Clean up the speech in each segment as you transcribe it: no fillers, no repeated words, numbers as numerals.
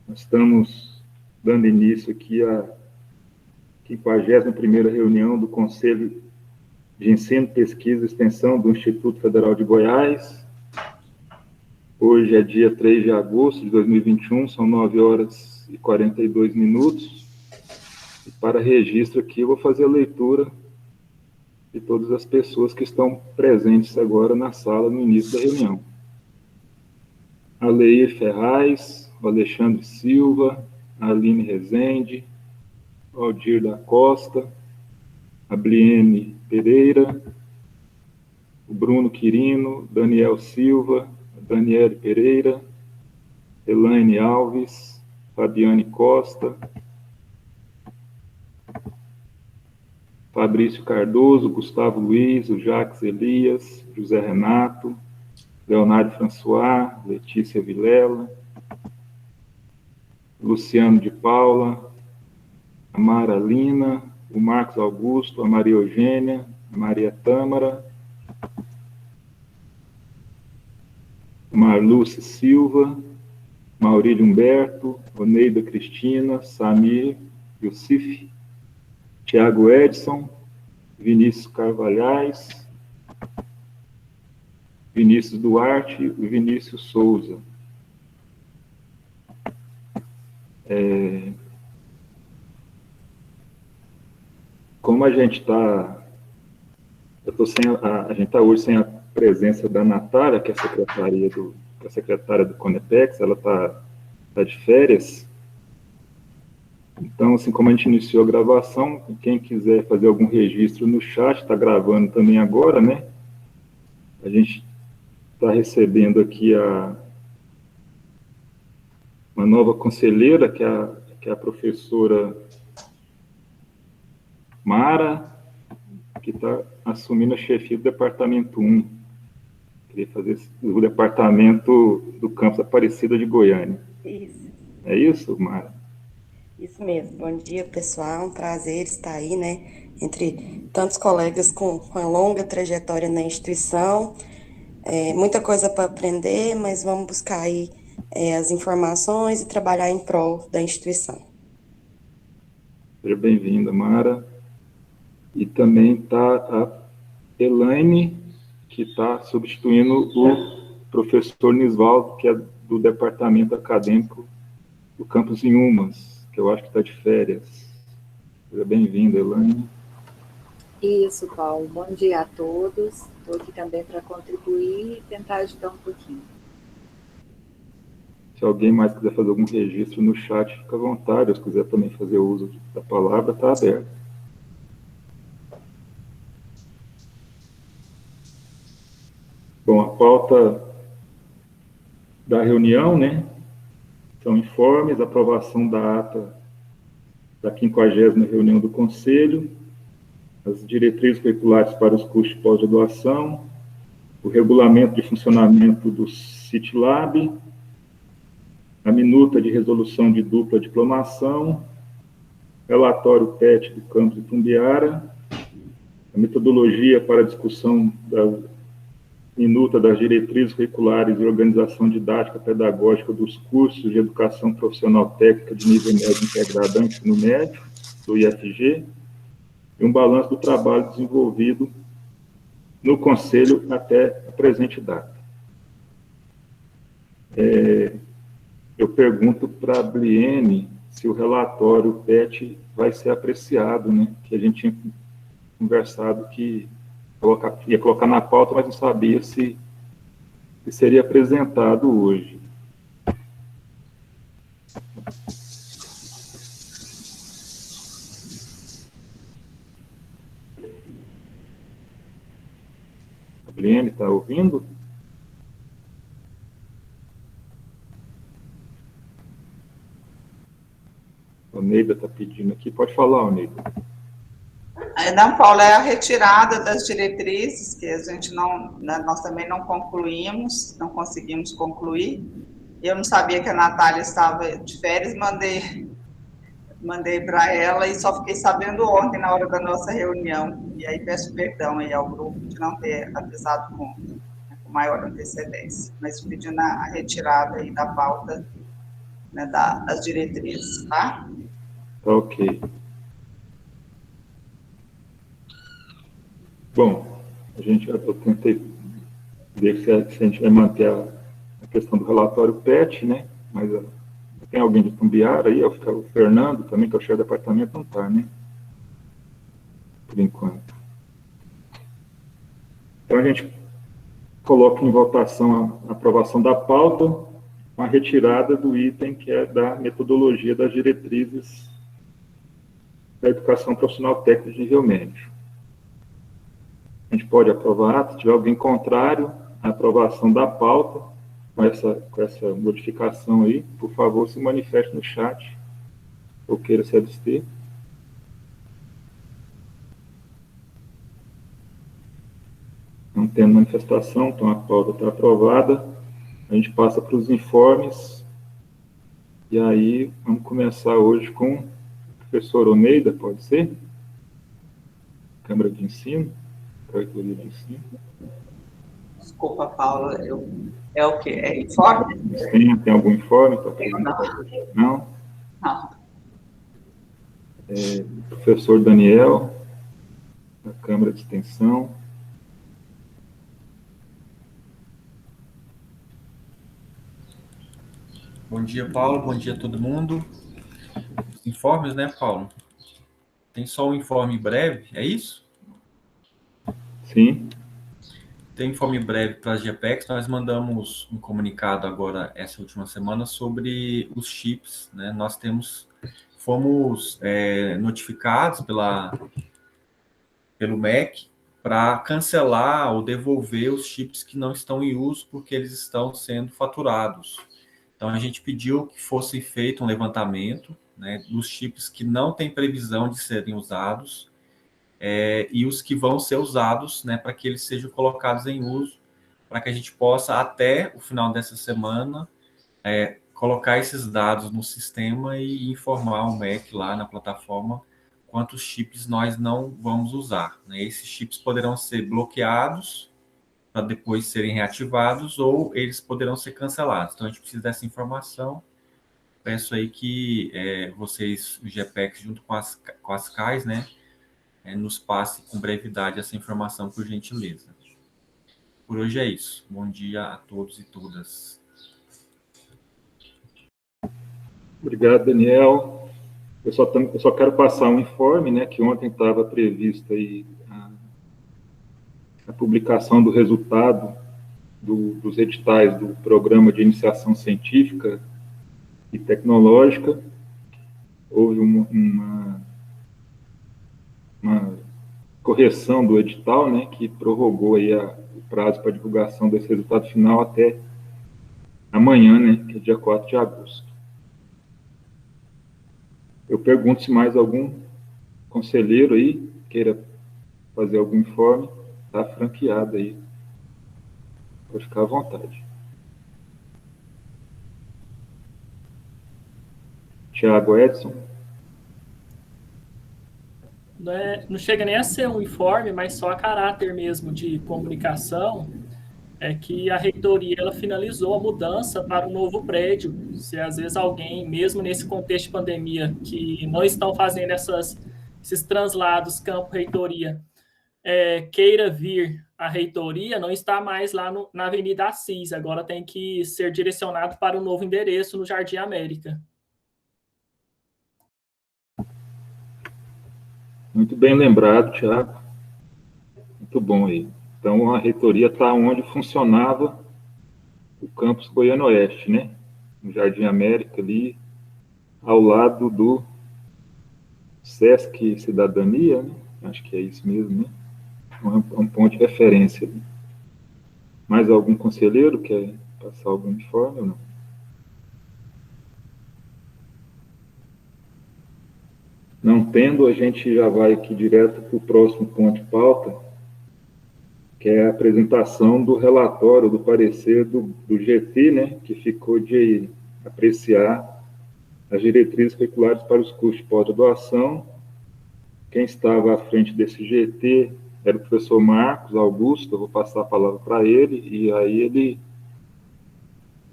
Nós estamos dando início aqui à 51ª reunião do Conselho de Ensino, Pesquisa e Extensão do Instituto Federal de Goiás. Hoje é dia 3 de agosto de 2021, são 9h42. E para registro aqui, eu vou fazer a leitura de todas as pessoas que estão presentes agora na sala no início da reunião. A Leir Ferraz, o Alexandre Silva, a Aline Rezende, o Aldir da Costa, a Bliene Pereira, o Bruno Quirino, Daniel Silva, a Daniele Pereira, Elaine Alves, Fabiane Costa, Fabrício Cardoso, Gustavo Luiz, o Jacques Elias, José Renato, Leonardo François, Letícia Vilela, Luciano de Paula, a Mara Lina, o Marcos Augusto, a Maria Eugênia, a Maria Tâmara, Marluce Silva, Maurílio Humberto, Oneida Cristina, Samir Youssif, Tiago Edson, Vinícius Carvalhais, Vinícius Duarte e Vinícius Souza. Como a gente está hoje sem a presença da Natália, que é a secretária do Conepex, ela está de férias. Então, assim como a gente iniciou a gravação, quem quiser fazer algum registro no chat, está gravando também agora, né? A gente está recebendo aqui uma nova conselheira, que é a professora Mara, que está assumindo a chefia do Departamento 1. Queria fazer o departamento do campus Aparecida de Goiânia. Isso. É isso, Mara? Isso mesmo. Bom dia, pessoal. Um prazer estar aí, né? Entre tantos colegas com uma longa trajetória na instituição. Muita coisa para aprender, mas vamos buscar aí as informações e trabalhar em prol da instituição. Seja bem-vinda, Mara. E também está a Elaine, que está substituindo o professor Nisvaldo, que é do departamento acadêmico do campus Inhumas, que eu acho que está de férias. Seja bem-vinda, Elaine. Isso, Paulo. Bom dia a todos. Estou aqui também para contribuir e tentar ajudar um pouquinho. Se alguém mais quiser fazer algum registro no chat, fica à vontade. Ou se quiser também fazer uso da palavra, está aberto. Bom, a pauta da reunião, né? São informes, aprovação da ata da 50ª reunião do Conselho, as diretrizes curriculares para os cursos de pós-graduação, o regulamento de funcionamento do CIT-Lab, a minuta de resolução de dupla diplomação, relatório PET do campus de Tumbiara, a metodologia para a discussão da minuta das diretrizes curriculares e organização didática pedagógica dos cursos de educação profissional técnica de nível médio integrado ao ensino médio, do IFG, e um balanço do trabalho desenvolvido no Conselho até a presente data. Eu pergunto para a Bliene se o relatório PET vai ser apreciado, né? Que a gente tinha conversado que ia colocar na pauta, mas não sabia se seria apresentado hoje. A Bliene está ouvindo? A Neida está pedindo aqui. Pode falar, Neida. Não, Paulo, é a retirada das diretrizes, que a gente nós também não concluímos, não conseguimos concluir. Eu não sabia que a Natália estava de férias, mandei para ela e só fiquei sabendo ontem, na hora da nossa reunião. E aí peço perdão aí ao grupo de não ter avisado com maior antecedência, mas pedindo a retirada aí da pauta né, das diretrizes, tá? Ok. Bom, eu tentei ver se a gente vai manter a questão do relatório PET, né? Mas tem alguém de Tumbiara aí? O Fernando também, que é o chefe do departamento, não está, né? Por enquanto. Então, a gente coloca em votação a aprovação da pauta, com a retirada do item que é da metodologia das diretrizes da educação profissional técnica de nível médio. A gente pode aprovar, se tiver alguém contrário à aprovação da pauta, com essa modificação aí, por favor, se manifeste no chat, ou queira se abster. Não tendo manifestação, então a pauta está aprovada. A gente passa para os informes, e aí vamos começar hoje com o professor Oneida, pode ser? Câmara de Ensino, Reitoria de Ensino. Desculpa, Paula, é o quê? É informe? Tem algum informe para apresentar? Não? Não. Professor Daniel, da Câmara de Extensão. Bom dia, Paulo. Bom dia a todo mundo. Os informes, né, Paulo? Tem só um informe breve, é isso? Sim. Tem informe breve para as GPECs. Nós mandamos um comunicado agora, essa última semana, sobre os chips, né? Fomos notificados pelo MEC para cancelar ou devolver os chips que não estão em uso porque eles estão sendo faturados. Então, a gente pediu que fosse feito um levantamento, né, dos chips que não têm previsão de serem usados e os que vão ser usados, né, para que eles sejam colocados em uso, para que a gente possa, até o final dessa semana, colocar esses dados no sistema e informar o MEC lá na plataforma quantos chips nós não vamos usar, né? Esses chips poderão ser bloqueados para depois serem reativados, ou eles poderão ser cancelados. Então, a gente precisa dessa informação. Peço aí que vocês, o GPEX, junto com as CAIs, né, nos passe com brevidade essa informação, por gentileza. Por hoje é isso. Bom dia a todos e todas. Obrigado, Daniel. Eu só quero passar um informe, né, que ontem estava prevista aí a publicação do resultado dos editais do Programa de Iniciação Científica e Tecnológica. Houve uma correção do edital, né, que prorrogou aí o prazo para divulgação desse resultado final até amanhã, né, que é dia 4 de agosto. Eu pergunto se mais algum conselheiro aí queira fazer algum informe. Está franqueado aí. Pode ficar à vontade. Tiago Edson. Não chega nem a ser um informe, mas só a caráter mesmo de comunicação, é que a reitoria ela finalizou a mudança para o novo prédio. Se às vezes alguém, mesmo nesse contexto de pandemia, que não estão fazendo esses translados campo-reitoria, queira vir à reitoria, não está mais lá na Avenida Assis, agora tem que ser direcionado para o novo endereço no Jardim América. Muito bem lembrado, Tiago. Muito bom aí. Então, a reitoria está onde funcionava o campus Goiano Oeste, né? No Jardim América, ali, ao lado do Sesc Cidadania, né? Acho que é isso mesmo, né? É um ponto de referência ali. Mais algum conselheiro quer passar algum informe ou não? Não tendo, a gente já vai aqui direto para o próximo ponto de pauta, que é a apresentação do relatório, do parecer do GT, né, que ficou de apreciar as diretrizes curriculares para os cursos de pós-graduação. Quem estava à frente desse GT era o professor Marcos Augusto. Eu vou passar a palavra para ele, e aí ele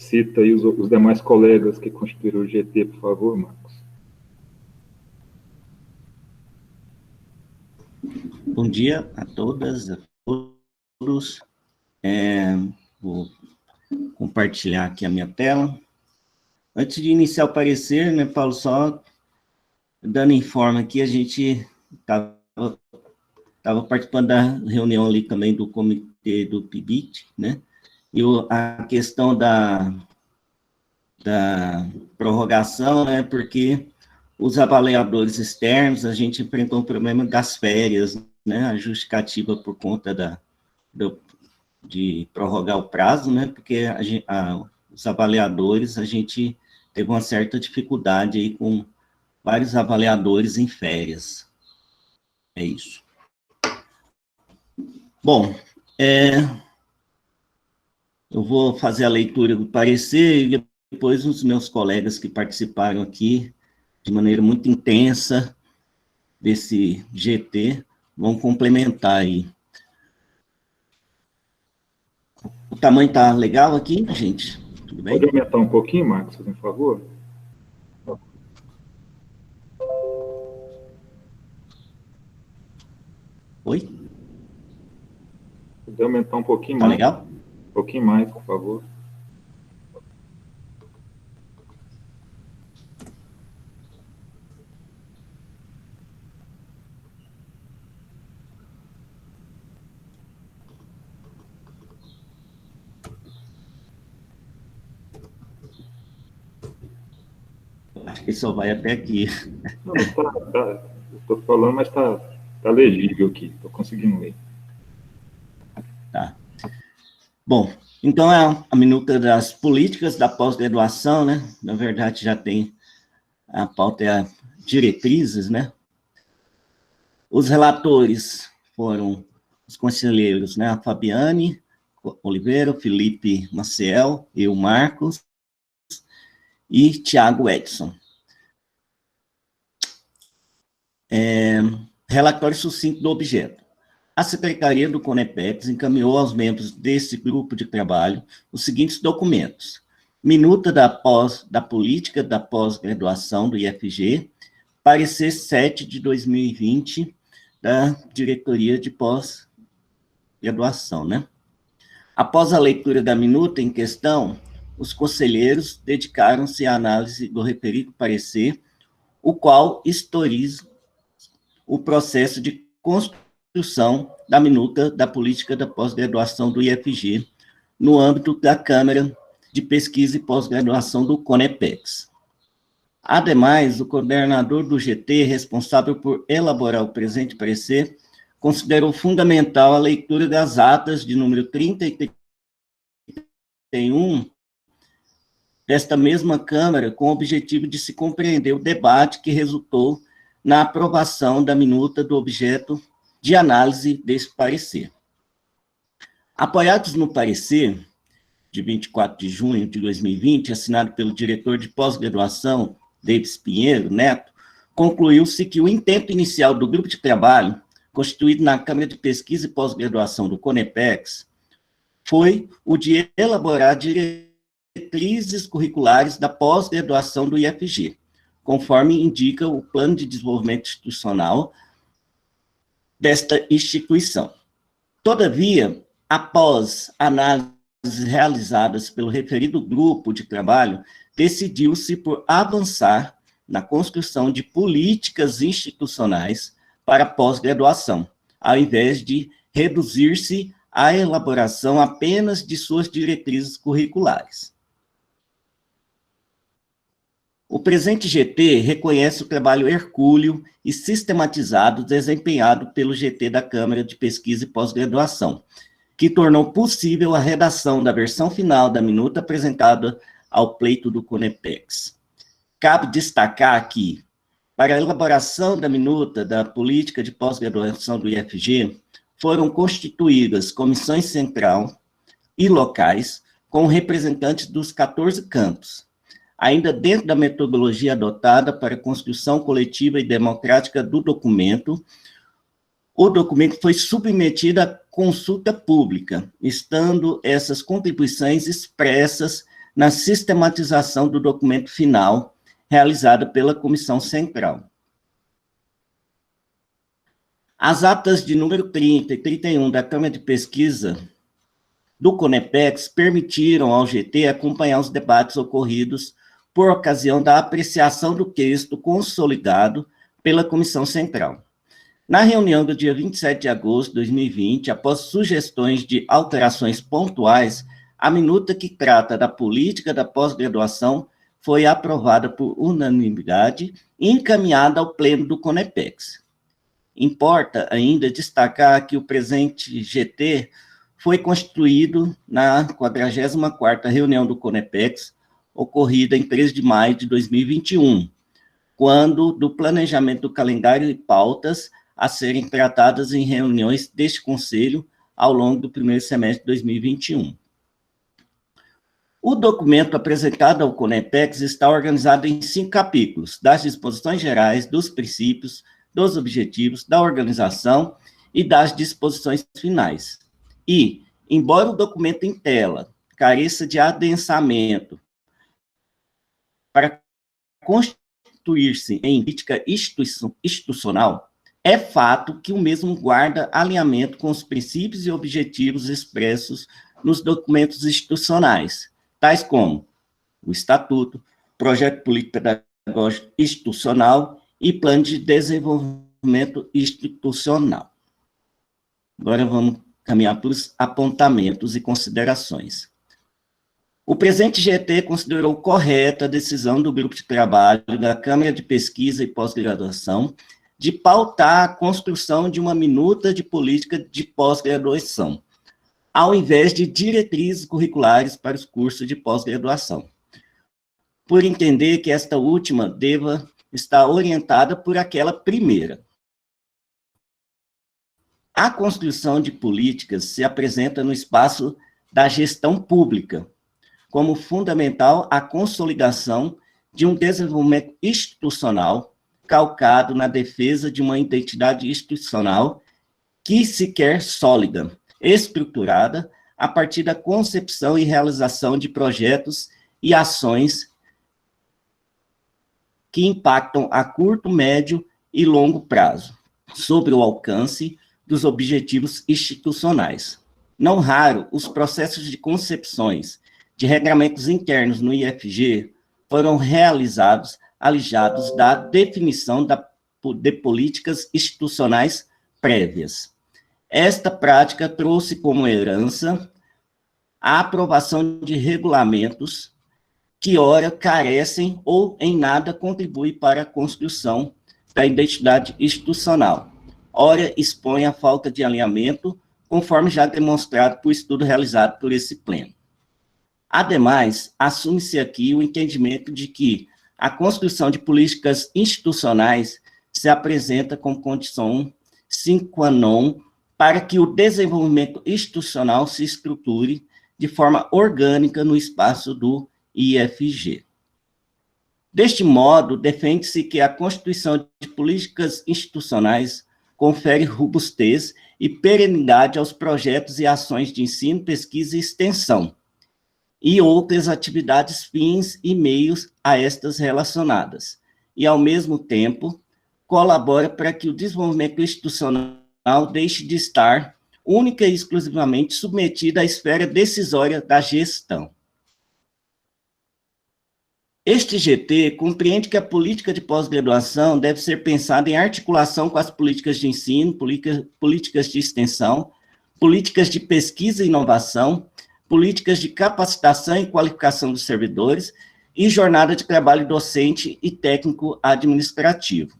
cita aí os demais colegas que constituíram o GT, por favor, Marcos. Bom dia a todas, a todos. Vou compartilhar aqui a minha tela. Antes de iniciar o parecer, né, Paulo, só dando informe aqui, a gente estava participando da reunião ali também do comitê do PIBIT, né, e a questão da prorrogação, né, porque os avaliadores externos, a gente enfrentou o problema das férias, né, a justificativa por conta de prorrogar o prazo, né, porque os avaliadores, a gente teve uma certa dificuldade aí com vários avaliadores em férias. É isso. Bom, eu vou fazer a leitura do parecer e depois os meus colegas que participaram aqui de maneira muito intensa desse GT vão complementar aí. O tamanho está legal aqui, gente? Tudo bem? Pode aumentar um pouquinho, Marcos, por favor? Oi? Pode aumentar um pouquinho Tá mais. legal? Um pouquinho mais, por favor. Acho que só vai até aqui. Não, eu estou falando, mas está legível aqui, estou conseguindo ler. Tá. Bom, então é a minuta das políticas da pós-graduação, né? Na verdade, já tem a pauta, diretrizes, né? Os relatores foram os conselheiros, né? A Fabiane Oliveira, Felipe Maciel, eu, Marcos, e Tiago Edson. Relatório sucinto do objeto. A Secretaria do CONEPEX encaminhou aos membros desse grupo de trabalho os seguintes documentos: minuta da política da pós-graduação do IFG, parecer 7 de 2020 da diretoria de pós-graduação, né? Após a leitura da minuta em questão, os conselheiros dedicaram-se à análise do referido parecer, o qual historiza o processo de construção da minuta da política da pós-graduação do IFG, no âmbito da Câmara de Pesquisa e Pós-Graduação do CONEPEX. Ademais, o coordenador do GT, responsável por elaborar o presente parecer, considerou fundamental a leitura das atas de número 30 e 31 desta mesma Câmara, com o objetivo de se compreender o debate que resultou na aprovação da minuta do objeto de análise desse parecer. Apoiados no parecer de 24 de junho de 2020, assinado pelo diretor de pós-graduação, Davis Pinheiro Neto, concluiu-se que o intento inicial do grupo de trabalho, constituído na Câmara de Pesquisa e Pós-Graduação do CONEPEX, foi o de elaborar diretrizes curriculares da pós-graduação do IFG, conforme indica o Plano de Desenvolvimento Institucional desta instituição. Todavia, após análises realizadas pelo referido grupo de trabalho, decidiu-se por avançar na construção de políticas institucionais para pós-graduação, ao invés de reduzir-se à elaboração apenas de suas diretrizes curriculares. O presente GT reconhece o trabalho hercúleo e sistematizado desempenhado pelo GT da Câmara de Pesquisa e Pós-Graduação, que tornou possível a redação da versão final da minuta apresentada ao pleito do CONEPEX. Cabe destacar que, para a elaboração da minuta da política de pós-graduação do IFG, foram constituídas comissões central e locais com representantes dos 14 campos, ainda dentro da metodologia adotada para a construção coletiva e democrática do documento. O documento foi submetido à consulta pública, estando essas contribuições expressas na sistematização do documento final realizada pela Comissão Central. As atas de número 30 e 31 da Câmara de Pesquisa do CONEPEX permitiram ao GT acompanhar os debates ocorridos por ocasião da apreciação do texto consolidado pela Comissão Central. Na reunião do dia 27 de agosto de 2020, após sugestões de alterações pontuais, a minuta que trata da política da pós-graduação foi aprovada por unanimidade e encaminhada ao pleno do CONEPEX. Importa ainda destacar que o presente GT foi constituído na 44ª reunião do CONEPEX, ocorrida em 3 de maio de 2021, quando do planejamento do calendário e pautas a serem tratadas em reuniões deste Conselho ao longo do primeiro semestre de 2021. O documento apresentado ao CONEPEX está organizado em 5 capítulos, das disposições gerais, dos princípios, dos objetivos, da organização e das disposições finais. E, embora o documento em tela careça de adensamento para constituir-se em crítica institucional, é fato que o mesmo guarda alinhamento com os princípios e objetivos expressos nos documentos institucionais, tais como o Estatuto, Projeto Político Pedagógico Institucional e Plano de Desenvolvimento Institucional. Agora vamos caminhar para os apontamentos e considerações. O presente GT considerou correta a decisão do Grupo de Trabalho da Câmara de Pesquisa e Pós-Graduação de pautar a construção de uma minuta de política de pós-graduação, ao invés de diretrizes curriculares para os cursos de pós-graduação, por entender que esta última deva estar orientada por aquela primeira. A construção de políticas se apresenta no espaço da gestão pública, como fundamental a consolidação de um desenvolvimento institucional calcado na defesa de uma identidade institucional que se quer sólida, estruturada, a partir da concepção e realização de projetos e ações que impactam a curto, médio e longo prazo, sobre o alcance dos objetivos institucionais. Não raro, os processos de concepções de regramentos internos no IFG foram realizados alijados da definição de políticas institucionais prévias. Esta prática trouxe como herança a aprovação de regulamentos que, ora, carecem ou em nada contribuem para a construção da identidade institucional, ora, expõe a falta de alinhamento, conforme já demonstrado por estudo realizado por esse pleno. Ademais, assume-se aqui o entendimento de que a construção de políticas institucionais se apresenta como condição sine qua non para que o desenvolvimento institucional se estruture de forma orgânica no espaço do IFG. Deste modo, defende-se que a constituição de políticas institucionais confere robustez e perenidade aos projetos e ações de ensino, pesquisa e extensão, e outras atividades fins e meios a estas relacionadas, e, ao mesmo tempo, colabora para que o desenvolvimento institucional deixe de estar única e exclusivamente submetido à esfera decisória da gestão. Este GT compreende que a política de pós-graduação deve ser pensada em articulação com as políticas de ensino, políticas de extensão, políticas de pesquisa e inovação, políticas de capacitação e qualificação dos servidores e jornada de trabalho docente e técnico-administrativo.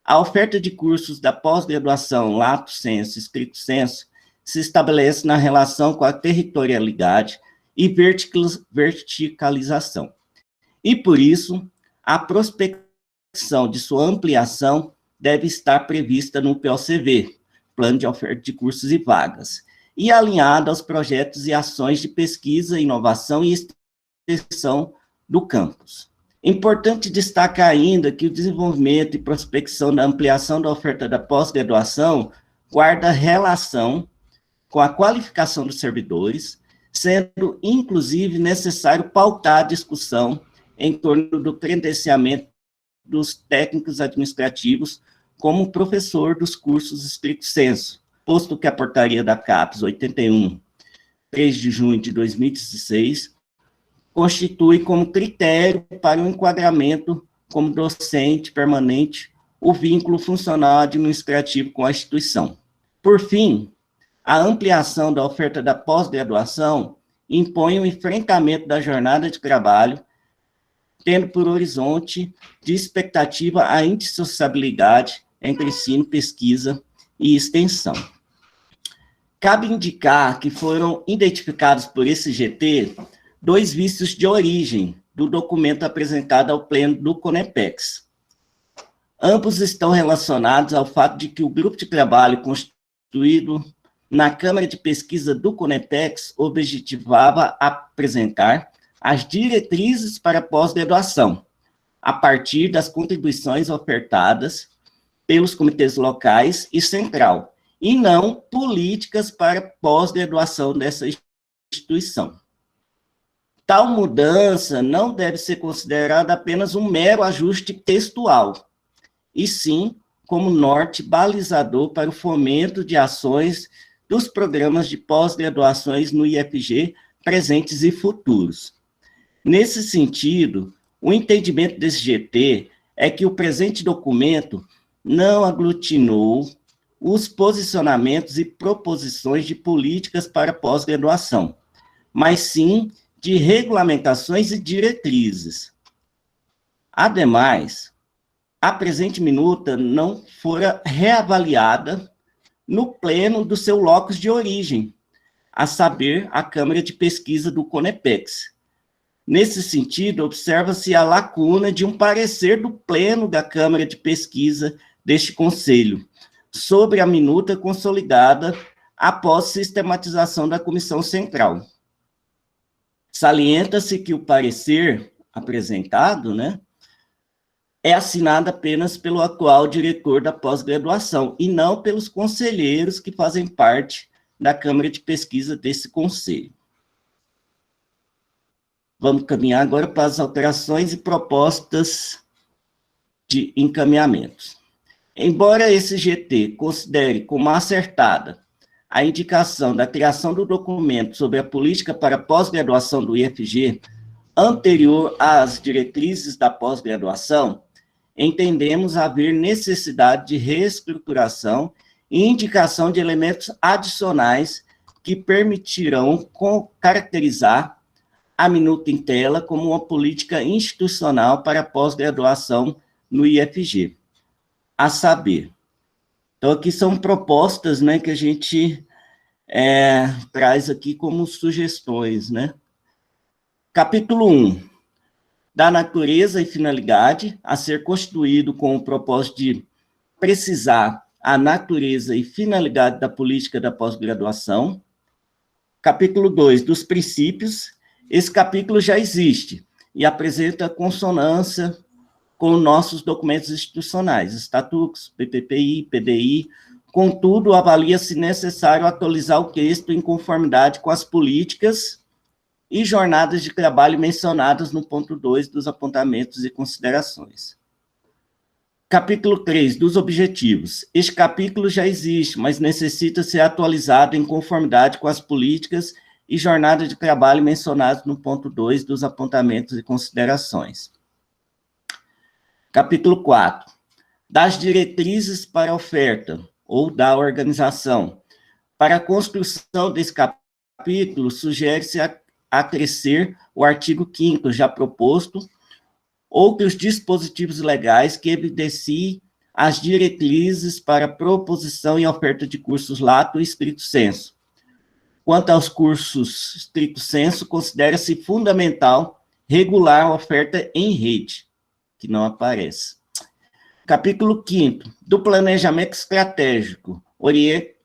A oferta de cursos da pós-graduação lato sensu, estricto sensu, se estabelece na relação com a territorialidade e verticalização. E, por isso, a prospecção de sua ampliação deve estar prevista no POCV, Plano de Oferta de Cursos e Vagas, e alinhada aos projetos e ações de pesquisa, inovação e extensão do campus. Importante destacar ainda que o desenvolvimento e prospecção da ampliação da oferta da pós-graduação guarda relação com a qualificação dos servidores, sendo, inclusive, necessário pautar a discussão em torno do credenciamento dos técnicos administrativos como professor dos cursos estricto sensu, posto que a portaria da CAPES 81, 3 de junho de 2016, constitui como critério para o enquadramento como docente permanente o vínculo funcional administrativo com a instituição. Por fim, a ampliação da oferta da pós-graduação impõe o enfrentamento da jornada de trabalho, tendo por horizonte de expectativa a indissociabilidade entre ensino, pesquisa e extensão. Cabe indicar que foram identificados por esse GT 2 vícios de origem do documento apresentado ao Pleno do CONEPEX. Ambos estão relacionados ao fato de que o grupo de trabalho constituído na Câmara de Pesquisa do CONEPEX objetivava apresentar as diretrizes para pós-graduação, a partir das contribuições ofertadas pelos comitês locais e central, e não políticas para pós-graduação dessa instituição. Tal mudança não deve ser considerada apenas um mero ajuste textual, e sim como norte balizador para o fomento de ações dos programas de pós-graduações no IFG presentes e futuros. Nesse sentido, o entendimento desse GT é que o presente documento não aglutinou os posicionamentos e proposições de políticas para pós-graduação, mas sim de regulamentações e diretrizes. Ademais, a presente minuta não fora reavaliada no pleno do seu locus de origem, a saber, a Câmara de Pesquisa do CONEPEX. Nesse sentido, observa-se a lacuna de um parecer do pleno da Câmara de Pesquisa deste Conselho, sobre a minuta consolidada após sistematização da Comissão Central. Salienta-se que o parecer apresentado, é assinado apenas pelo atual diretor da pós-graduação e não pelos conselheiros que fazem parte da Câmara de Pesquisa desse Conselho. Vamos caminhar agora para as alterações e propostas de encaminhamentos. Embora esse GT considere como acertada a indicação da criação do documento sobre a política para pós-graduação do IFG anterior às diretrizes da pós-graduação, entendemos haver necessidade de reestruturação e indicação de elementos adicionais que permitirão caracterizar a minuta em tela como uma política institucional para pós-graduação no IFG. A saber, então aqui são propostas, que a gente traz aqui como sugestões, Capítulo 1, da natureza e finalidade, a ser constituído com o propósito de precisar a natureza e finalidade da política da pós-graduação. Capítulo 2, dos princípios. Esse capítulo já existe e apresenta consonância com nossos documentos institucionais, estatutos, PPPI, PDI. Contudo, avalia-se necessário atualizar o texto em conformidade com as políticas e jornadas de trabalho mencionadas no ponto 2 dos apontamentos e considerações. Capítulo 3, dos objetivos. Este capítulo já existe, mas necessita ser atualizado em conformidade com as políticas e jornadas de trabalho mencionadas no ponto 2 dos apontamentos e considerações. Capítulo 4, das diretrizes para a oferta, ou da organização. Para a construção desse capítulo, sugere-se acrescer o artigo 5º já proposto, outros dispositivos legais que evidenciem as diretrizes para proposição e oferta de cursos lato e stricto sensu. Quanto aos cursos stricto sensu, considera-se fundamental regular a oferta em rede, que não aparece. Capítulo 5º, do planejamento estratégico,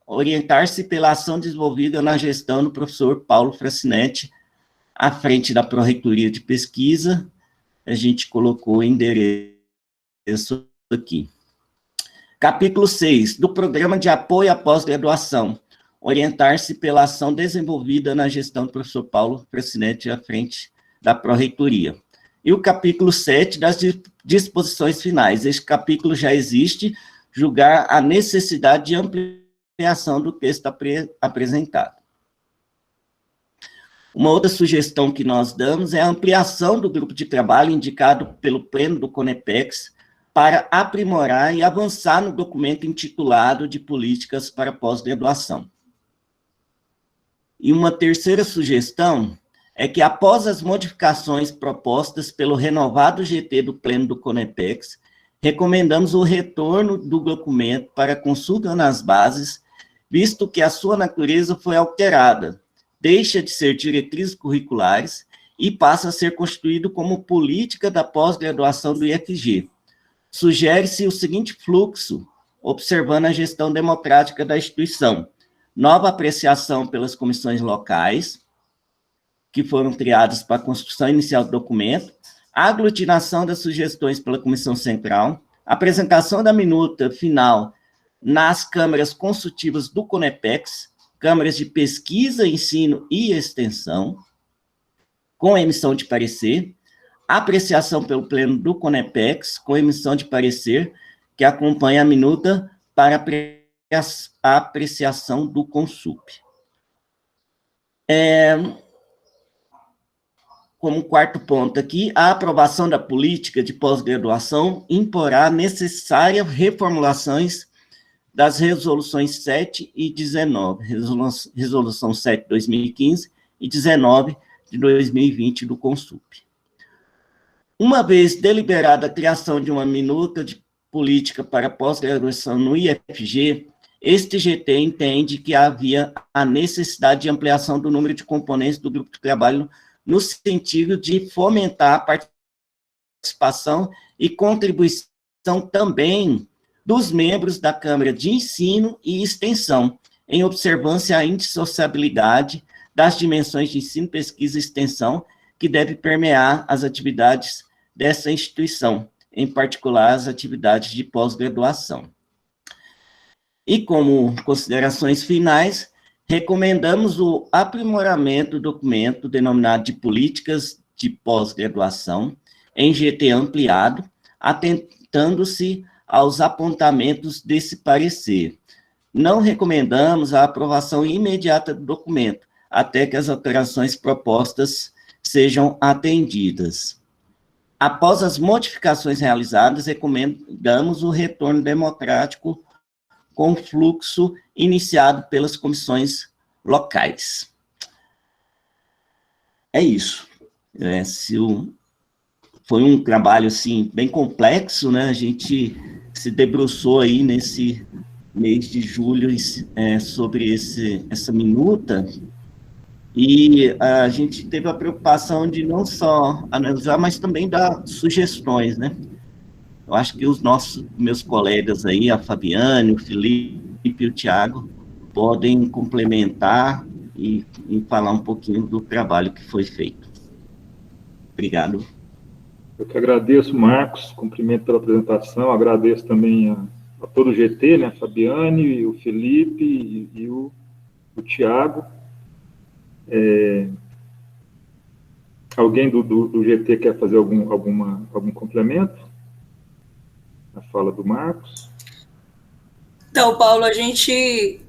orientar-se pela ação desenvolvida na gestão do professor Paulo Francinetti, à frente da Pró-Reitoria de Pesquisa. A gente colocou o endereço aqui. Capítulo 6, do Programa de Apoio à Pós-Graduação, orientar-se pela ação desenvolvida na gestão do professor Paulo Presidente à frente da Pró-Reitoria. E o capítulo 7 das disposições finais. Este capítulo já existe, julgar a necessidade de ampliação do texto apresentado. Uma outra sugestão que nós damos é a ampliação do grupo de trabalho indicado pelo Pleno do CONEPEX para aprimorar e avançar no documento intitulado de Políticas para Pós-Graduação. E uma terceira sugestão é que, após as modificações propostas pelo renovado GT do Pleno do CONEPEX, recomendamos o retorno do documento para consulta nas bases, visto que a sua natureza foi alterada, deixa de ser diretrizes curriculares e passa a ser constituído como política da pós-graduação do IFG. Sugere-se o seguinte fluxo, observando a gestão democrática da instituição: nova apreciação pelas comissões locais, que foram criadas para a construção inicial do documento, a aglutinação das sugestões pela Comissão Central, apresentação da minuta final nas câmaras consultivas do CONEPEX, câmaras de pesquisa, ensino e extensão, com emissão de parecer, apreciação pelo Pleno do CONEPEX, com emissão de parecer, que acompanha a minuta para a apreciação do CONSUP. Como quarto ponto aqui, a aprovação da política de pós-graduação imporá necessárias reformulações das resoluções 7 e 19, resolução 7 de 2015 e 19 de 2020 do CONSUP. Uma vez deliberada a criação de uma minuta de política para pós-graduação no IFG, este GT entende que havia a necessidade de ampliação do número de componentes do grupo de trabalho no sentido de fomentar a participação e contribuição também dos membros da Câmara de Ensino e Extensão, em observância à indissociabilidade das dimensões de ensino, pesquisa e extensão que deve permear as atividades dessa instituição, em particular as atividades de pós-graduação. E como considerações finais, recomendamos o aprimoramento do documento denominado de Políticas de Pós-Graduação, em GT ampliado, atentando-se aos apontamentos desse parecer. Não recomendamos a aprovação imediata do documento, até que as alterações propostas sejam atendidas. Após as modificações realizadas, recomendamos o retorno democrático com fluxo iniciado pelas comissões locais. É isso. Foi um trabalho, assim, bem complexo, né? A gente se debruçou aí nesse mês de julho sobre essa minuta, e a gente teve a preocupação de não só analisar, mas também dar sugestões, né? Eu acho que os meus colegas aí, a Fabiane, o Felipe e o Tiago, podem complementar e falar um pouquinho do trabalho que foi feito. Obrigado. Eu que agradeço, Marcos, cumprimento pela apresentação, agradeço também a todo o GT, né, a Fabiane, o Felipe e o Tiago. Alguém do GT quer fazer algum complemento? A fala do Marcos. Então, Paulo, a gente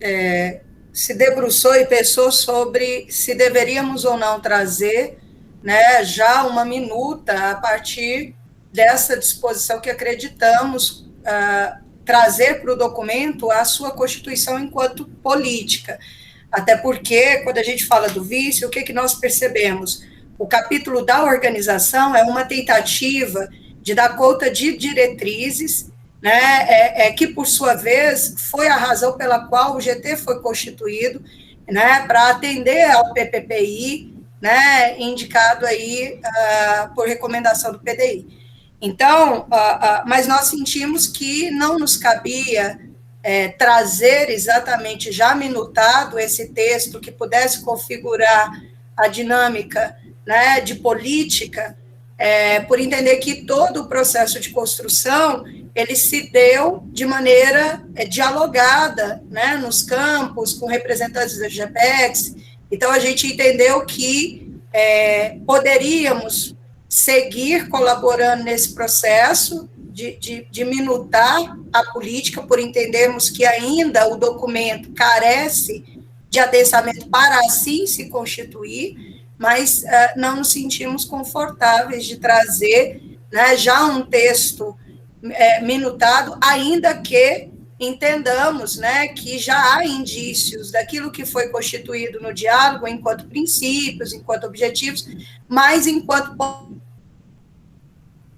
se debruçou e pensou sobre se deveríamos ou não trazer, né, já uma minuta a partir dessa disposição que acreditamos trazer para o documento a sua constituição enquanto política. Até porque, quando a gente fala do vício, o que nós percebemos? O capítulo da organização é uma tentativa de dar conta de diretrizes, né, que, por sua vez, foi a razão pela qual o GT foi constituído, né, para atender ao PPPI, né, indicado aí por recomendação do PDI. Então, mas nós sentimos que não nos cabia trazer exatamente já minutado esse texto que pudesse configurar a dinâmica, né, de política, por entender que todo o processo de construção, ele se deu de maneira dialogada, né, nos campos, com representantes da GEPEX. Então, a gente entendeu que poderíamos seguir colaborando nesse processo de minutar a política, por entendermos que ainda o documento carece de adensamento para assim se constituir, mas não nos sentimos confortáveis de trazer, né, já um texto minutado, ainda que entendamos, né, que já há indícios daquilo que foi constituído no diálogo enquanto princípios, enquanto objetivos, mas enquanto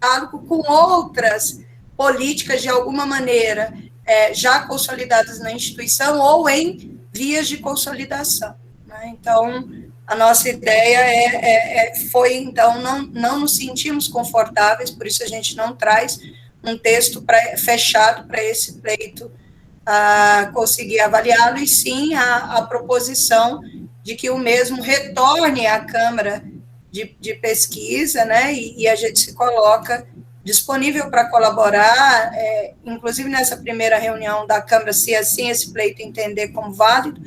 diálogo com outras políticas, de alguma maneira, já consolidadas na instituição ou em vias de consolidação, né? Então, a nossa ideia foi, então, não nos sentimos confortáveis, por isso a gente não traz um texto fechado para esse pleito conseguir avaliá-lo, e sim a proposição de que o mesmo retorne à Câmara de Pesquisa, né, e a gente se coloca disponível para colaborar, inclusive nessa primeira reunião da Câmara, se assim esse pleito entender como válido,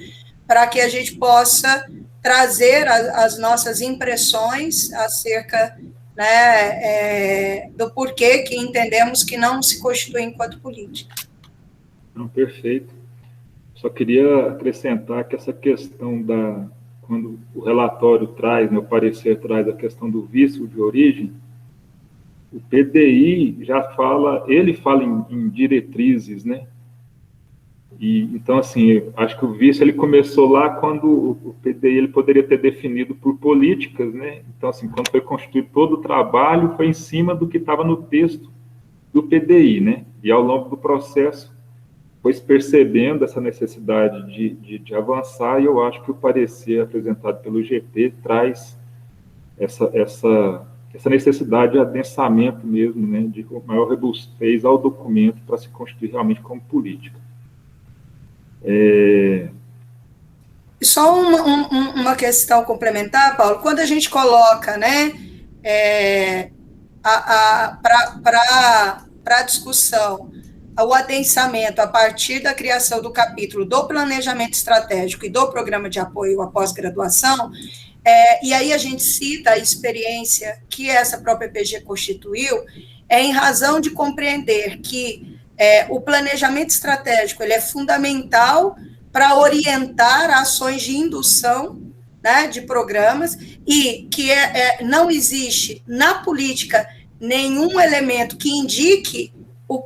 para que a gente possa trazer as nossas impressões acerca, né, do porquê que entendemos que não se constitui enquanto política. Não, perfeito. Só queria acrescentar que essa questão quando o relatório traz, né, o parecer traz a questão do vício de origem, o PDI ele fala em diretrizes, né? E, então, assim, acho que o vício ele começou lá quando o PDI ele poderia ter definido por políticas, né? Então, assim, quando foi constituído todo o trabalho, foi em cima do que estava no texto do PDI, né? E ao longo do processo, foi se percebendo essa necessidade de avançar, e eu acho que o parecer apresentado pelo GT traz essa necessidade de adensamento mesmo, né? De maior robustez ao documento para se constituir realmente como política. Só uma questão complementar, Paulo, quando a gente coloca, né, para discussão o adensamento a partir da criação do capítulo do planejamento estratégico e do programa de apoio à pós-graduação, e aí a gente cita a experiência que essa própria PG constituiu, em razão de compreender que o planejamento estratégico ele é fundamental para orientar ações de indução, né, de programas, e que não existe na política nenhum elemento que indique o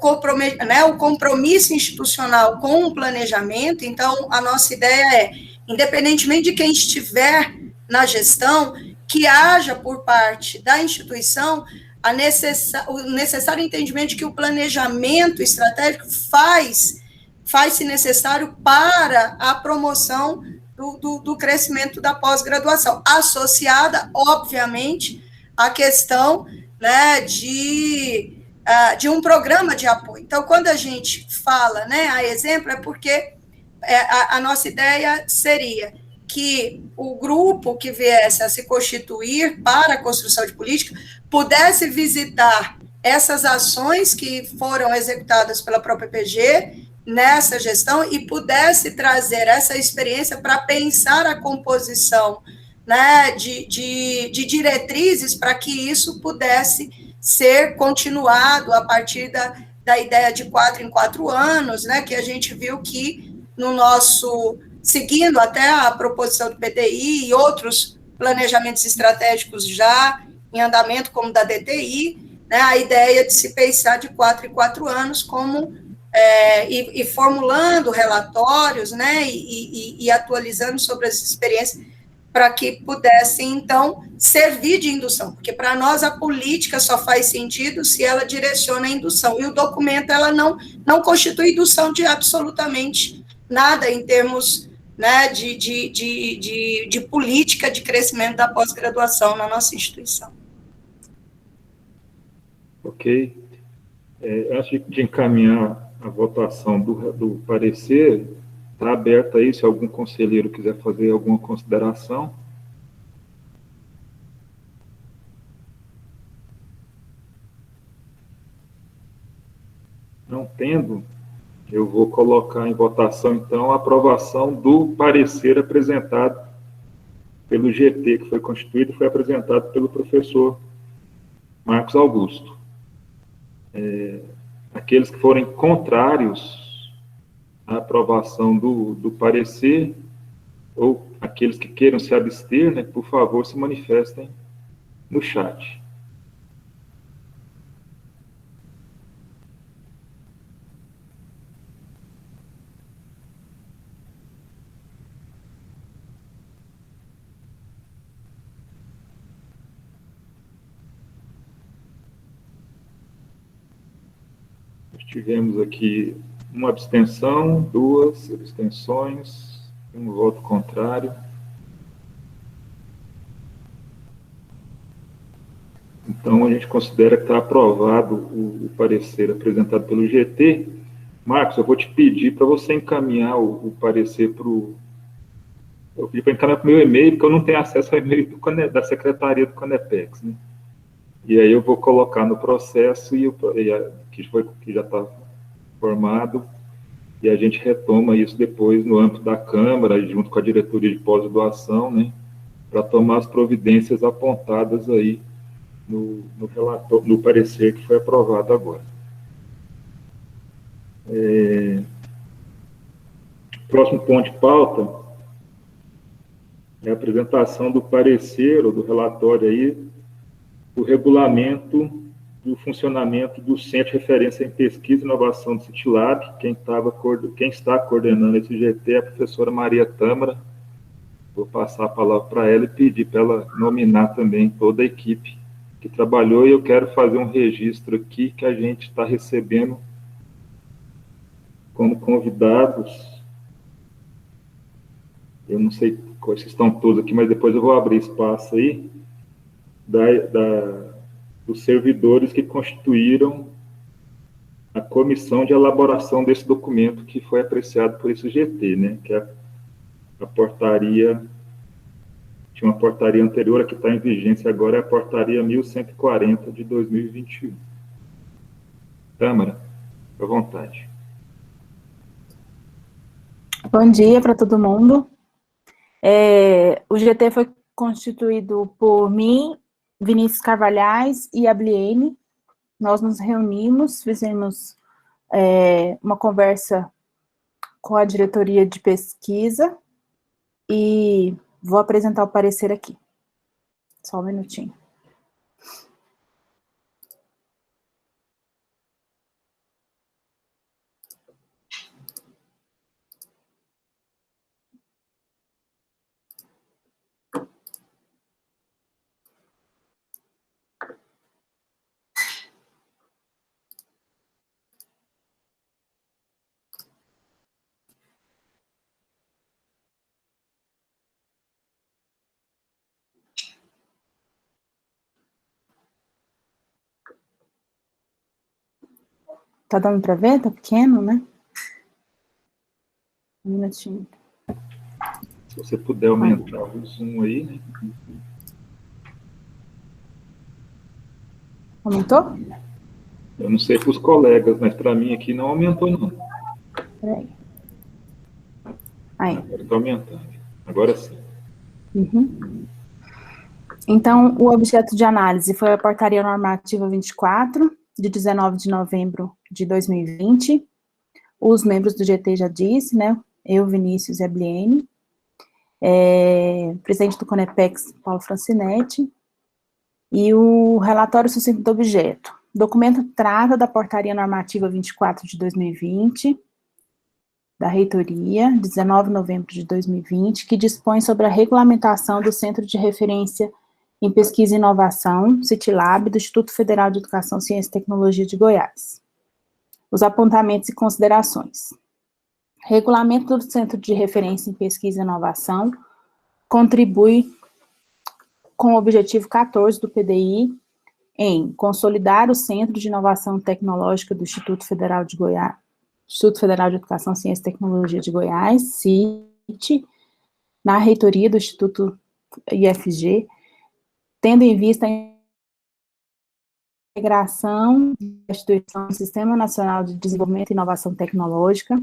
compromisso institucional com o planejamento. Então, a nossa ideia independentemente de quem estiver na gestão, que haja por parte da instituição o necessário entendimento de que o planejamento estratégico faz-se necessário para a promoção do crescimento da pós-graduação, associada, obviamente, à questão, né, de um programa de apoio. Então, quando a gente fala, né, a exemplo, é porque a nossa ideia seria que o grupo que viesse a se constituir para a construção de política pudesse visitar essas ações que foram executadas pela própria PG nessa gestão e pudesse trazer essa experiência para pensar a composição, né, de diretrizes para que isso pudesse ser continuado a partir da ideia de 4 em 4 anos, né, que a gente viu que no nosso, seguindo até a proposição do PDI e outros planejamentos estratégicos já em andamento, como da DTI, né, a ideia de se pensar de 4 em 4 anos como, e formulando relatórios, né, e atualizando sobre as experiências, para que pudessem, então, servir de indução, porque para nós a política só faz sentido se ela direciona a indução, e o documento ela não constitui indução de absolutamente nada em termos, né, de política de crescimento da pós-graduação na nossa instituição. Ok. Antes de encaminhar a votação do parecer, está aberto aí, se algum conselheiro quiser fazer alguma consideração. Não tendo, eu vou colocar em votação, então, a aprovação do parecer apresentado pelo GT, que foi constituído e foi apresentado pelo professor Marcos Augusto. Aqueles que forem contrários à aprovação do parecer, ou aqueles que queiram se abster, né, por favor, se manifestem no chat. Nós tivemos aqui uma abstenção, 2 abstenções, um voto contrário. Então, a gente considera que está aprovado o parecer apresentado pelo GT. Marcos, eu vou te pedir para você encaminhar o parecer para o... Eu pedi para encaminhar para o meu e-mail, porque eu não tenho acesso ao e-mail da Secretaria do Conepex, né? E aí eu vou colocar no processo, que já está formado, e a gente retoma isso depois no âmbito da Câmara, junto com a diretoria de pós-doação, né, para tomar as providências apontadas aí no relatório, no parecer que foi aprovado agora. Próximo ponto de pauta é a apresentação do parecer, ou do relatório aí, o regulamento do funcionamento do Centro de Referência em Pesquisa e Inovação do CITLAB. Quem está coordenando esse GT é a professora Maria Tâmara. Vou passar a palavra para ela e pedir para ela nominar também toda a equipe que trabalhou, e eu quero fazer um registro aqui que a gente está recebendo como convidados. Eu não sei se estão todos aqui, mas depois eu vou abrir espaço aí, dos servidores que constituíram a comissão de elaboração desse documento que foi apreciado por esse GT, né, que é a portaria, tinha uma portaria anterior, a que está em vigência agora, é a portaria 1140 de 2021. Tâmara, à vontade. Bom dia para todo mundo. O GT foi constituído por mim, Vinícius Carvalhais e a Bliene. Nós nos reunimos, fizemos uma conversa com a diretoria de pesquisa e vou apresentar o parecer aqui. Só um minutinho. Tá dando para ver? Tá pequeno, né? Um minutinho. Se você puder aumentar o zoom aí, né? Aumentou? Eu não sei para os colegas, mas para mim aqui não aumentou, não. Peraí. Aí. Agora está aumentando. Agora sim. Uhum. Então, o objeto de análise foi a Portaria Normativa 24, de 19 de novembro de 2020. Os membros do GT já disse, né? Eu, Vinícius e a Bliene. Presidente do Conepex, Paulo Francinetti. E o relatório sucinto do objeto. O documento trata da Portaria Normativa 24 de 2020, da Reitoria, 19 de novembro de 2020, que dispõe sobre a regulamentação do Centro de Referência em Pesquisa e Inovação, CITLAB, do Instituto Federal de Educação, Ciência e Tecnologia de Goiás. Os apontamentos e considerações. Regulamento do Centro de Referência em Pesquisa e Inovação contribui com o objetivo 14 do PDI em consolidar o Centro de Inovação Tecnológica do Instituto Federal de Goiás, Instituto Federal de Educação, Ciência e Tecnologia de Goiás, CIT, na reitoria do Instituto IFG, tendo em vista integração da instituição no Sistema Nacional de Desenvolvimento e Inovação Tecnológica,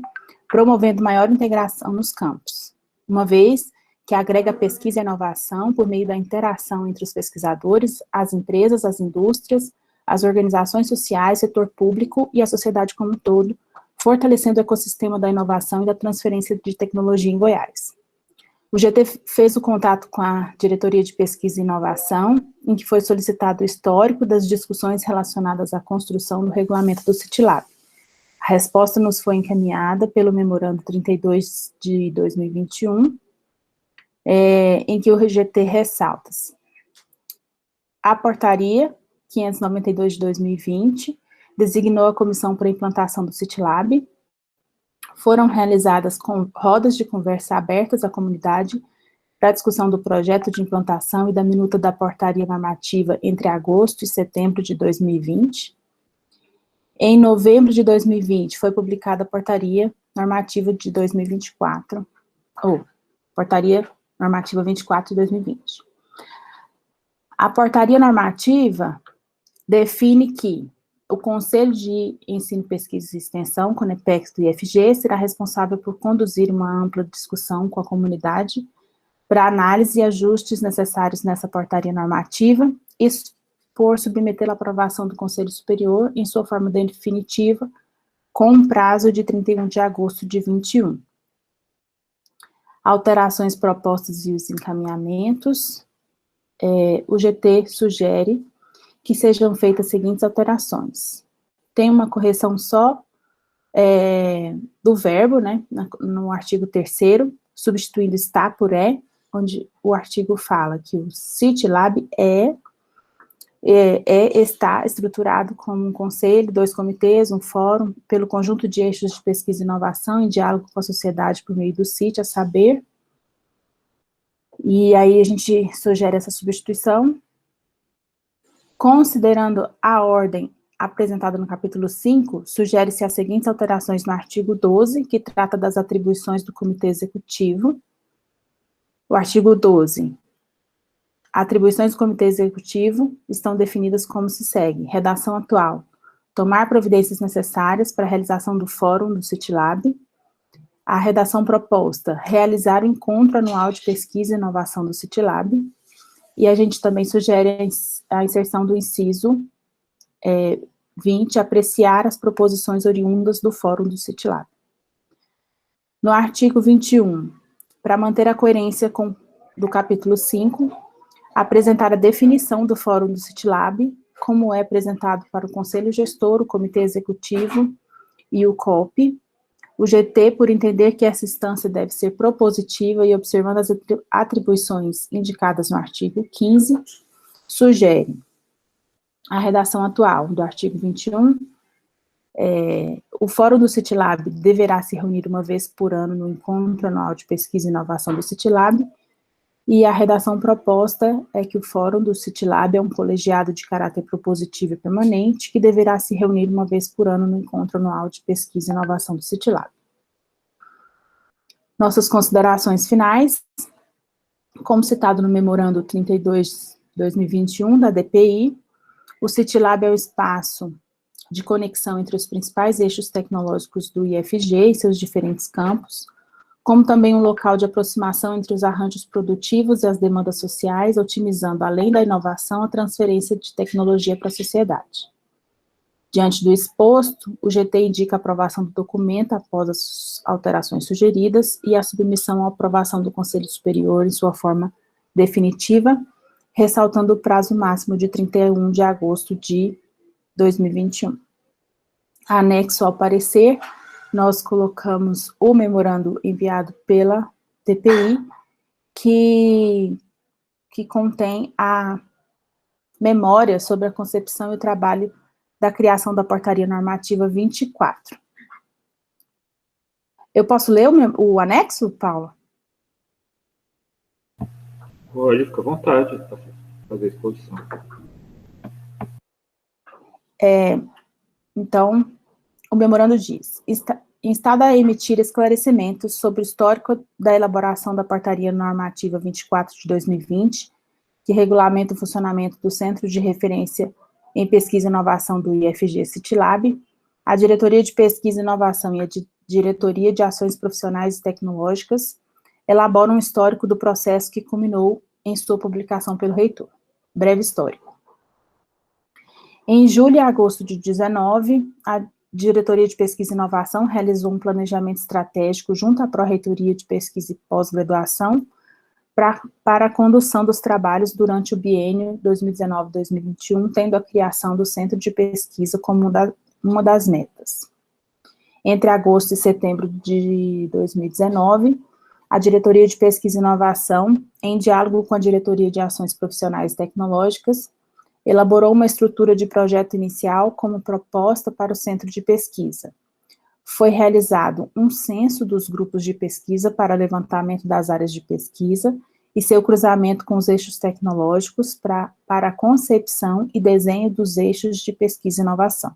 promovendo maior integração nos campos, uma vez que agrega pesquisa e inovação por meio da interação entre os pesquisadores, as empresas, as indústrias, as organizações sociais, setor público e a sociedade como um todo, fortalecendo o ecossistema da inovação e da transferência de tecnologia em Goiás. O GT fez o contato com a Diretoria de Pesquisa e Inovação, em que foi solicitado o histórico das discussões relacionadas à construção do regulamento do CITLAB. A resposta nos foi encaminhada pelo Memorando 32 de 2021, em que o GT ressalta a Portaria 592 de 2020 designou a comissão para a implantação do CITLAB. Foram realizadas rodas de conversa abertas à comunidade para a discussão do projeto de implantação e da minuta da portaria normativa entre agosto e setembro de 2020. Em novembro de 2020, foi publicada a portaria normativa de 2024, portaria normativa 24 de 2020. A portaria normativa define que o Conselho de Ensino, Pesquisa e Extensão, CONEPEX do IFG, será responsável por conduzir uma ampla discussão com a comunidade para análise e ajustes necessários nessa portaria normativa e por submetê-la à aprovação do Conselho Superior em sua forma definitiva, com um prazo de 31 de agosto de 21. Alterações propostas e os encaminhamentos. O GT sugere que sejam feitas as seguintes alterações. Tem uma correção só do verbo, né, no artigo 3º, substituindo está por onde o artigo fala que o CITLAB está estruturado como um conselho, 2 comitês, um fórum, pelo conjunto de eixos de pesquisa e inovação em diálogo com a sociedade por meio do CIT, a saber. E aí a gente sugere essa substituição. Considerando a ordem apresentada no capítulo 5, sugere-se as seguintes alterações no artigo 12, que trata das atribuições do Comitê Executivo. O artigo 12. Atribuições do Comitê Executivo estão definidas como se segue. Redação atual. Tomar providências necessárias para a realização do fórum do CITLAB. A redação proposta. Realizar o encontro anual de pesquisa e inovação do CITLAB. E a gente também sugere a inserção do inciso 20, apreciar as proposições oriundas do Fórum do CITLAB. No artigo 21, para manter a coerência do capítulo 5, apresentar a definição do Fórum do CITLAB, como é apresentado para o Conselho Gestor, o Comitê Executivo e o COP. O GT, por entender que essa instância deve ser propositiva e observando as atribuições indicadas no artigo 15, sugere a redação atual do artigo 21, o Fórum do CITLAB deverá se reunir uma vez por ano no Encontro Anual de Pesquisa e Inovação do CITLAB, e a redação proposta é que o Fórum do CITLAB é um colegiado de caráter propositivo e permanente, que deverá se reunir uma vez por ano no Encontro Anual de Pesquisa e Inovação do CITLAB. Nossas considerações finais, como citado no Memorando 32 de 2021 da DPI, o CITLAB é o espaço de conexão entre os principais eixos tecnológicos do IFG e seus diferentes campos, como também um local de aproximação entre os arranjos produtivos e as demandas sociais, otimizando, além da inovação, a transferência de tecnologia para a sociedade. Diante do exposto, o GT indica a aprovação do documento após as alterações sugeridas e a submissão à aprovação do Conselho Superior em sua forma definitiva, ressaltando o prazo máximo de 31 de agosto de 2021. Anexo ao parecer, nós colocamos o memorando enviado pela TPI, que contém a memória sobre a concepção e o trabalho da criação da portaria normativa 24. Eu posso ler o anexo, Paula? Pode, fica à vontade para fazer a exposição. Então, o memorando diz: instada a emitir esclarecimentos sobre o histórico da elaboração da portaria normativa 24 de 2020, que regulamenta o funcionamento do Centro de Referência em Pesquisa e Inovação do IFG CityLab, a Diretoria de Pesquisa e Inovação e a Diretoria de Ações Profissionais e Tecnológicas elaboram um histórico do processo que culminou em sua publicação pelo reitor. Breve histórico. Em julho e agosto de 2019, a Diretoria de Pesquisa e Inovação realizou um planejamento estratégico junto à Pró-Reitoria de Pesquisa e Pós-Graduação para a condução dos trabalhos durante o biênio 2019-2021, tendo a criação do Centro de Pesquisa como uma das metas. Entre agosto e setembro de 2019, a Diretoria de Pesquisa e Inovação, em diálogo com a Diretoria de Ações Profissionais e Tecnológicas, elaborou uma estrutura de projeto inicial como proposta para o Centro de Pesquisa. Foi realizado um censo dos grupos de pesquisa para levantamento das áreas de pesquisa e seu cruzamento com os eixos tecnológicos para a concepção e desenho dos eixos de pesquisa e inovação.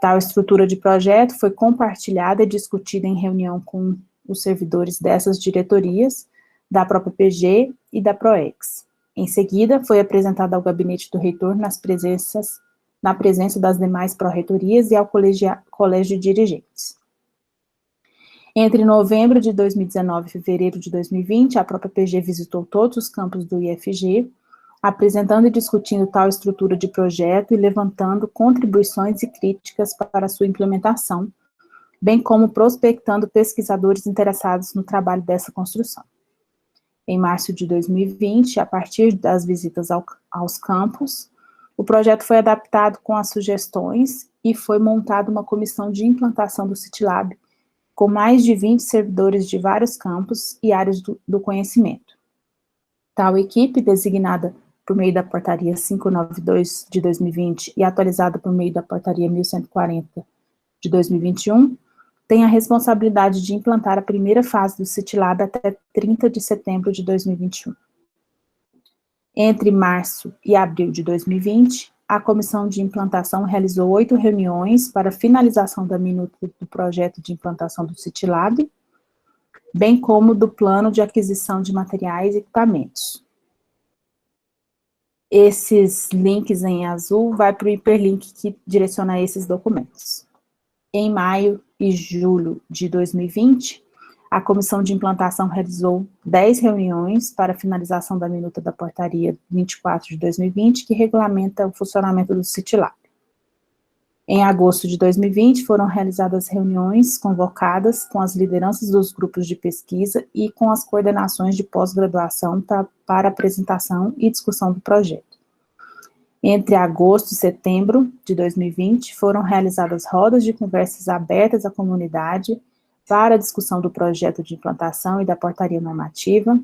Tal estrutura de projeto foi compartilhada e discutida em reunião com os servidores dessas diretorias, da própria PG e da PROEX. Em seguida, foi apresentada ao gabinete do reitor na presença das demais pró-reitorias e ao colégio de dirigentes. Entre novembro de 2019 e fevereiro de 2020, a própria PG visitou todos os campos do IFG, apresentando e discutindo tal estrutura de projeto e levantando contribuições e críticas para sua implementação, bem como prospectando pesquisadores interessados no trabalho dessa construção. Em março de 2020, a partir das visitas aos campos, o projeto foi adaptado com as sugestões e foi montada uma comissão de implantação do CityLab, com mais de 20 servidores de vários campos e áreas do conhecimento. Tal equipe, designada por meio da Portaria 592 de 2020 e atualizada por meio da Portaria 1140 de 2021, tem a responsabilidade de implantar a primeira fase do CityLab até 30 de setembro de 2021. Entre março e abril de 2020, a comissão de implantação realizou 8 reuniões para finalização da minuta do projeto de implantação do CityLab, bem como do plano de aquisição de materiais e equipamentos. Esses links em azul vai para o hiperlink que direciona esses documentos. Em maio e julho de 2020, a comissão de implantação realizou 10 reuniões para a finalização da minuta da portaria 24 de 2020, que regulamenta o funcionamento do CityLab. Em agosto de 2020, foram realizadas reuniões convocadas com as lideranças dos grupos de pesquisa e com as coordenações de pós-graduação para apresentação e discussão do projeto. Entre agosto e setembro de 2020, foram realizadas rodas de conversas abertas à comunidade para a discussão do projeto de implantação e da portaria normativa,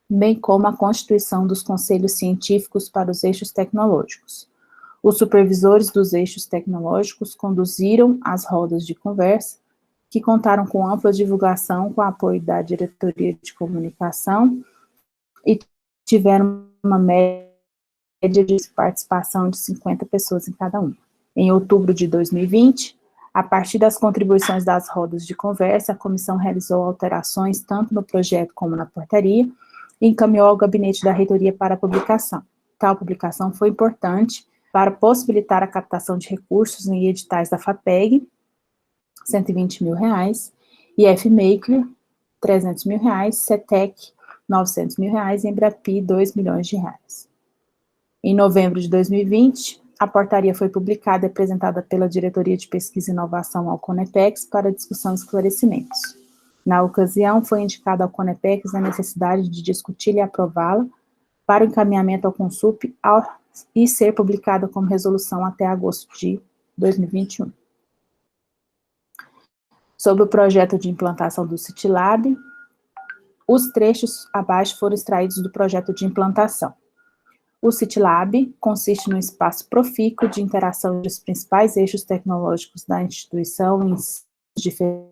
bem como a constituição dos conselhos científicos para os eixos tecnológicos. Os supervisores dos eixos tecnológicos conduziram as rodas de conversa, que contaram com ampla divulgação com o apoio da Diretoria de Comunicação e tiveram uma média de participação de 50 pessoas em cada uma. Em outubro de 2020, a partir das contribuições das rodas de conversa, a comissão realizou alterações tanto no projeto como na portaria e encaminhou ao gabinete da reitoria para a publicação. Tal publicação foi importante para possibilitar a captação de recursos em editais da FAPEG, R$120 mil, IF-Maker, R$300 mil, CETEC, R$900 mil e Embrapi, R$2 milhões. Em novembro de 2020, a portaria foi publicada e apresentada pela Diretoria de Pesquisa e Inovação ao CONEPEX para discussão e esclarecimentos. Na ocasião, foi indicado ao CONEPEX a necessidade de discuti-la e aprová-la para encaminhamento ao Consup e ser publicada como resolução até agosto de 2021. Sobre o projeto de implantação do CityLab, os trechos abaixo foram extraídos do projeto de implantação. O CityLab consiste num espaço profícuo de interação dos principais eixos tecnológicos da instituição em diferentes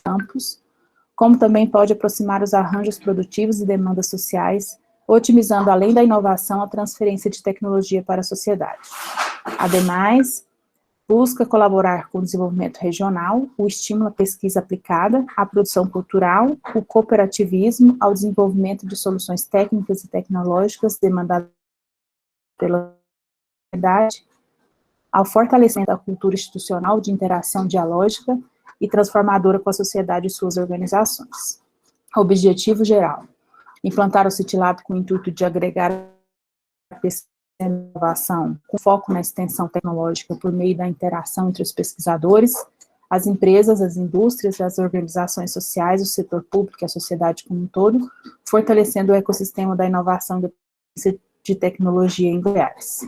campos, como também pode aproximar os arranjos produtivos e demandas sociais, otimizando, além da inovação, a transferência de tecnologia para a sociedade. Ademais, busca colaborar com o desenvolvimento regional, o estímulo à pesquisa aplicada, à produção cultural, o cooperativismo, ao desenvolvimento de soluções técnicas e tecnológicas demandadas pela sociedade ao fortalecimento da cultura institucional de interação dialógica e transformadora com a sociedade e suas organizações. Objetivo geral: implantar o CityLab com o intuito de agregar a pesquisa e inovação, com foco na extensão tecnológica por meio da interação entre os pesquisadores, as empresas, as indústrias, as organizações sociais, o setor público e a sociedade como um todo, fortalecendo o ecossistema da inovação de tecnologia em Goiás.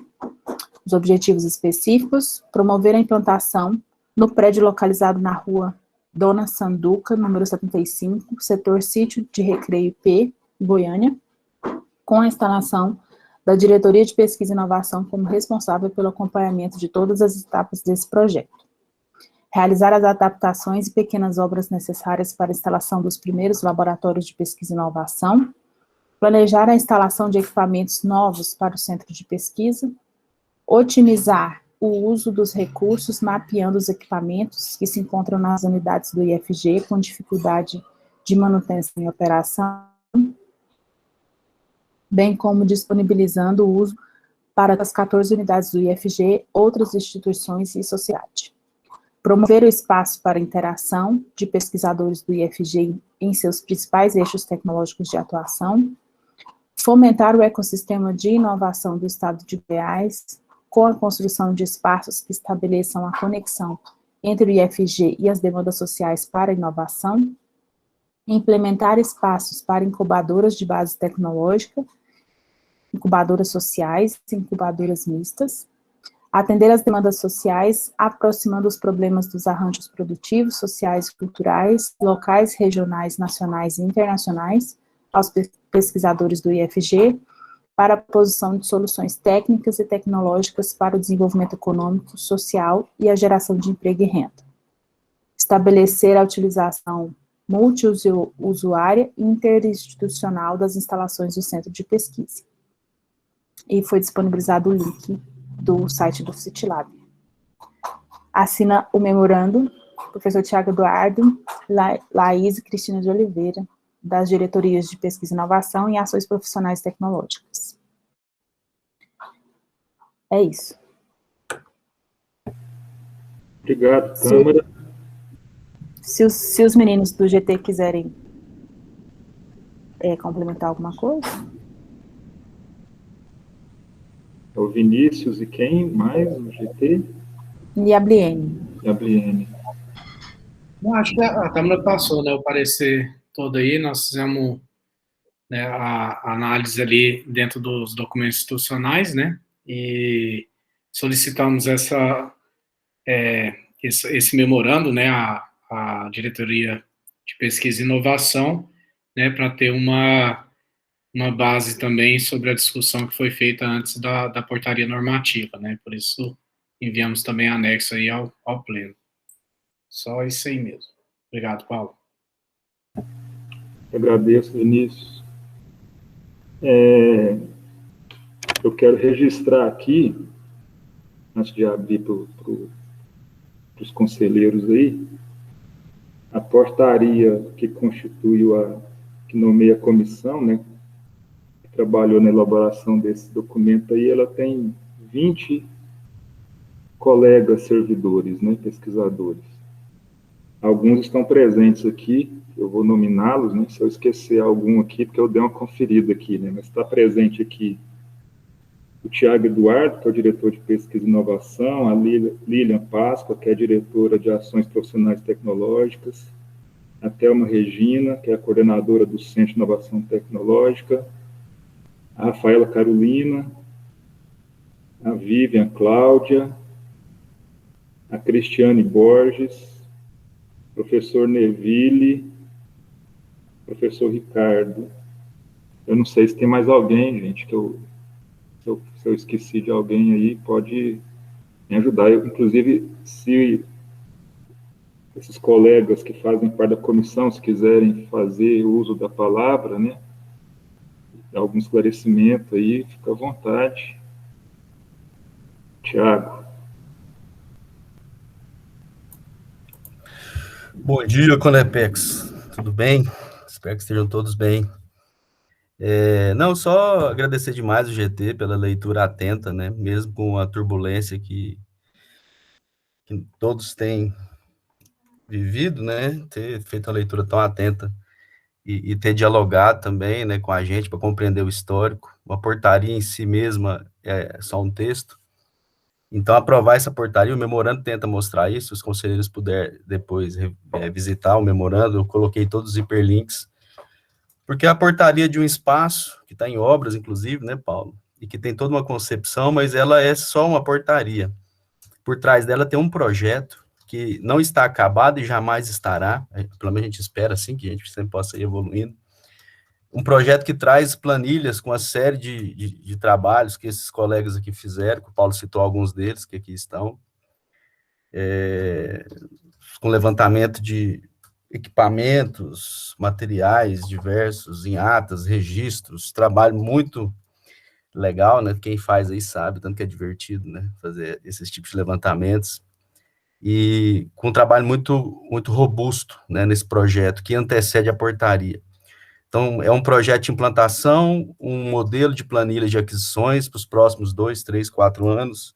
Os objetivos específicos: promover a implantação no prédio localizado na rua Dona Sanduca, número 75, setor Sítio de Recreio P, Goiânia, com a instalação da Diretoria de Pesquisa e Inovação como responsável pelo acompanhamento de todas as etapas desse projeto. Realizar as adaptações e pequenas obras necessárias para a instalação dos primeiros laboratórios de pesquisa e inovação, planejar a instalação de equipamentos novos para o centro de pesquisa, otimizar o uso dos recursos, mapeando os equipamentos que se encontram nas unidades do IFG com dificuldade de manutenção e operação, bem como disponibilizando o uso para as 14 unidades do IFG, outras instituições e sociedade. Promover o espaço para interação de pesquisadores do IFG em seus principais eixos tecnológicos de atuação, fomentar o ecossistema de inovação do Estado de Goiás, com a construção de espaços que estabeleçam a conexão entre o IFG e as demandas sociais para a inovação, implementar espaços para incubadoras de base tecnológica, incubadoras sociais, incubadoras mistas, atender às demandas sociais, aproximando os problemas dos arranjos produtivos, sociais e culturais, locais, regionais, nacionais e internacionais, aos pesquisadores do IFG, para a proposição de soluções técnicas e tecnológicas para o desenvolvimento econômico, social e a geração de emprego e renda. Estabelecer a utilização multiusuária e interinstitucional das instalações do centro de pesquisa. E foi disponibilizado o link do site do CityLab. Assina o memorando o professor Tiago Eduardo, Laís e Cristina de Oliveira, das diretorias de pesquisa e inovação e ações profissionais tecnológicas. É isso. Obrigado, Câmara. Se os meninos do GT quiserem complementar alguma coisa. É o Vinícius e quem mais no GT? E a Bliene. E a Bliene. Eu acho que a Câmara passou, né, o parecer todo aí, nós fizemos, né, a análise ali dentro dos documentos institucionais, né, e solicitamos esse memorando, né, a Diretoria de Pesquisa e Inovação, né, para ter uma base também sobre a discussão que foi feita antes da portaria normativa, né, por isso enviamos também anexo aí ao pleno. Só isso aí mesmo. Obrigado, Paulo. Agradeço, Vinícius. Eu quero registrar aqui, antes de abrir para os conselheiros aí, a portaria que que nomeia a comissão, né, que trabalhou na elaboração desse documento aí, ela tem 20 colegas servidores, né, pesquisadores. Alguns estão presentes aqui, eu vou nominá-los, né, se eu esquecer algum aqui, porque eu dei uma conferida aqui, né, mas está presente aqui o Tiago Eduardo, que é o diretor de Pesquisa e Inovação, a Lilian Páscoa, que é a diretora de Ações Profissionais Tecnológicas, a Thelma Regina, que é a coordenadora do Centro de Inovação Tecnológica, a Rafaela Carolina, a Vivian Cláudia, a Cristiane Borges, professor Neville, professor Ricardo. Eu não sei se tem mais alguém, gente, se eu esqueci de alguém aí, pode me ajudar. Inclusive, se esses colegas que fazem parte da comissão, se quiserem fazer uso da palavra, né, algum esclarecimento aí, fica à vontade. Tiago. Bom dia, Conepex. Tudo bem? Espero que estejam todos bem. Não, só agradecer demais o GT pela leitura atenta, né? Mesmo com a turbulência que que todos têm vivido, né, ter feito a leitura tão atenta e ter dialogado também, né, com a gente para compreender o histórico. Uma portaria em si mesma é só um texto. Então, aprovar essa portaria, o memorando tenta mostrar isso, se os conselheiros puderem depois visitar o memorando, eu coloquei todos os hiperlinks, porque a portaria de um espaço, que está em obras, inclusive, né, Paulo, e que tem toda uma concepção, mas ela é só uma portaria. Por trás dela tem um projeto que não está acabado e jamais estará, pelo menos a gente espera assim, que a gente sempre possa ir evoluindo, um projeto que traz planilhas com uma série de trabalhos que esses colegas aqui fizeram, que o Paulo citou alguns deles, que aqui estão, com levantamento de equipamentos, materiais diversos, em atas, registros, trabalho muito legal, né? Quem faz aí sabe, tanto que é divertido, né? Fazer esses tipos de levantamentos. E com um trabalho muito, muito robusto, né? Nesse projeto, que antecede a portaria. Então, é um projeto de implantação, um modelo de planilha de aquisições para os próximos 2, 3, 4 anos,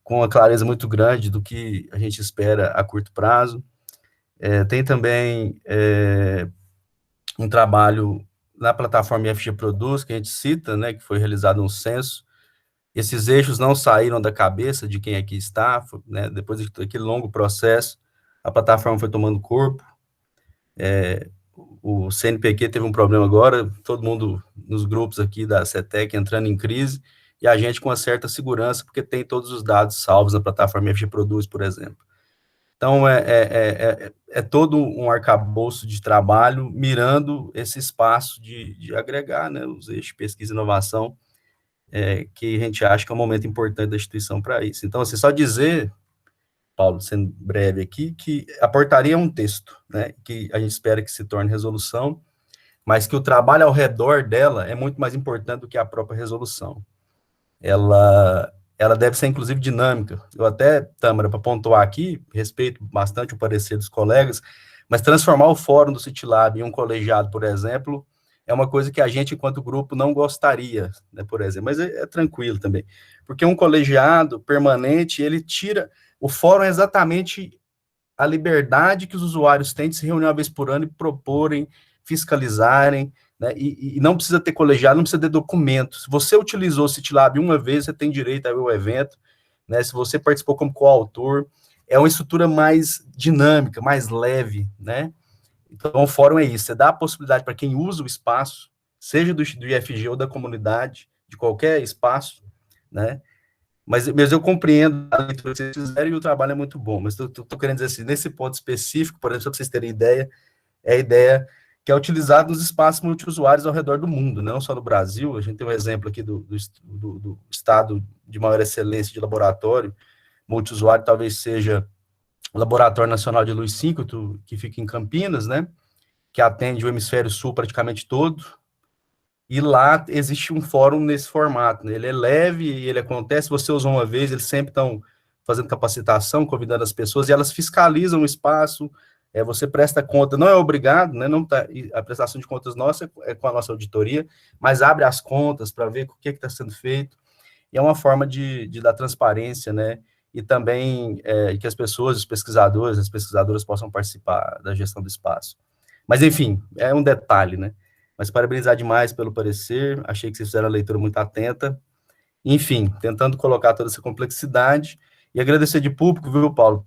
com uma clareza muito grande do que a gente espera a curto prazo. Tem também um trabalho na plataforma IFG Produz, que a gente cita, né, que foi realizado um censo. Esses eixos não saíram da cabeça de quem aqui está, né, depois daquele longo processo, a plataforma foi tomando corpo. O CNPq teve um problema agora, todo mundo nos grupos aqui da CETEC entrando em crise, e a gente com uma certa segurança, porque tem todos os dados salvos na plataforma IFG Produz, por exemplo. Então, é todo um arcabouço de trabalho mirando esse espaço de agregar, né, os eixos de pesquisa e inovação, que a gente acha que é um momento importante da instituição para isso. Então, assim, só dizer, Paulo, sendo breve aqui, que a portaria é um texto, né, que a gente espera que se torne resolução, mas que o trabalho ao redor dela é muito mais importante do que a própria resolução. Ela deve ser, inclusive, dinâmica. Eu até, Tâmara, para pontuar aqui, respeito bastante o parecer dos colegas, mas transformar o fórum do CityLab em um colegiado, por exemplo, é uma coisa que a gente, enquanto grupo, não gostaria, né, por exemplo, mas é tranquilo também, porque um colegiado permanente, ele tira... O fórum é exatamente a liberdade que os usuários têm de se reunir uma vez por ano e proporem, fiscalizarem, né, e não precisa ter colegiado, não precisa ter documento. Se você utilizou o CityLab uma vez, você tem direito ao evento, né, se você participou como coautor, é uma estrutura mais dinâmica, mais leve, né, então o fórum é isso, você dá a possibilidade para quem usa o espaço, seja do IFG ou da comunidade, de qualquer espaço, né, mas eu compreendo a leitura que vocês fizeram e o trabalho é muito bom, mas estou querendo dizer assim, nesse ponto específico, por exemplo, para vocês terem ideia, é a ideia que é utilizado nos espaços multiusuários ao redor do mundo, não só no Brasil. A gente tem um exemplo aqui do estado de maior excelência de laboratório multiusuário, talvez seja o Laboratório Nacional de Luz Síncroto, que fica em Campinas, né, que atende o hemisfério sul praticamente todo, e lá existe um fórum nesse formato, né? Ele é leve, ele acontece, você usou uma vez, eles sempre estão fazendo capacitação, convidando as pessoas, e elas fiscalizam o espaço, você presta conta, não é obrigado, né, não tá, a prestação de contas nossa é com a nossa auditoria, mas abre as contas para ver o que está sendo feito, e é uma forma de dar transparência, né, e também que as pessoas, os pesquisadores, as pesquisadoras possam participar da gestão do espaço. Mas, enfim, é um detalhe, né, mas parabenizar demais pelo parecer, achei que vocês fizeram a leitura muito atenta, enfim, tentando colocar toda essa complexidade, e agradecer de público, viu, Paulo,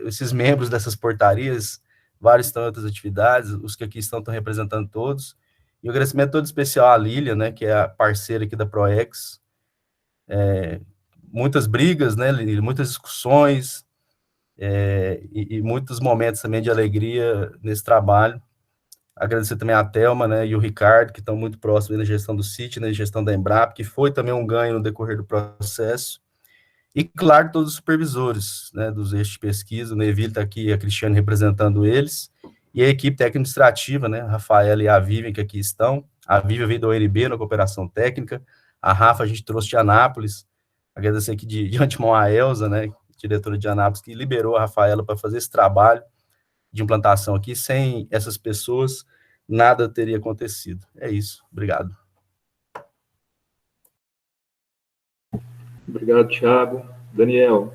esses membros dessas portarias, várias tantas atividades, os que aqui estão representando todos, e um agradecimento todo especial à Lília, né, que é a parceira aqui da ProEx, muitas brigas, né, Lília, muitas discussões, e muitos momentos também de alegria nesse trabalho. Agradecer também a Thelma, né, e o Ricardo, que estão muito próximos na gestão do CIT, na gestão da Embrapa, que foi também um ganho no decorrer do processo. E, claro, todos os supervisores, né, dos eixos de pesquisa, o Neville está aqui, a Cristiane representando eles, e a equipe técnico-administrativa, né, a Rafaela e a Vivian, que aqui estão. A Vivian veio da ONB na cooperação técnica, a Rafa a gente trouxe de Anápolis, agradecer aqui de antemão a Elza, né, diretora de Anápolis, que liberou a Rafaela para fazer esse trabalho de implantação aqui. Sem essas pessoas, nada teria acontecido. É isso. Obrigado. Obrigado, Thiago. Daniel.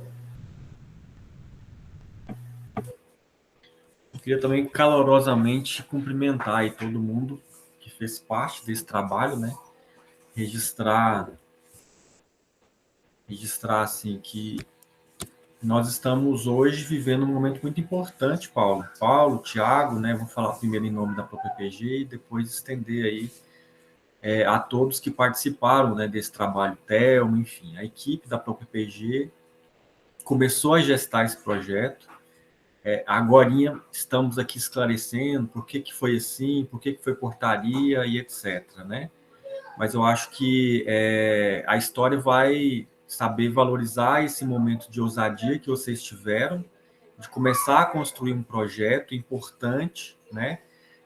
Eu queria também calorosamente cumprimentar aí todo mundo que fez parte desse trabalho, né? Registrar assim que nós estamos hoje vivendo um momento muito importante, Paulo. Paulo, Tiago, né? Vou falar primeiro em nome da própria PG e depois estender aí a todos que participaram, né, desse trabalho, Thelma, enfim, a equipe da própria PG começou a gestar esse projeto. Agorinha estamos aqui esclarecendo por que foi assim, por que foi portaria e etc, né? Mas eu acho que a história vai saber valorizar esse momento de ousadia que vocês tiveram, de começar a construir um projeto importante, né?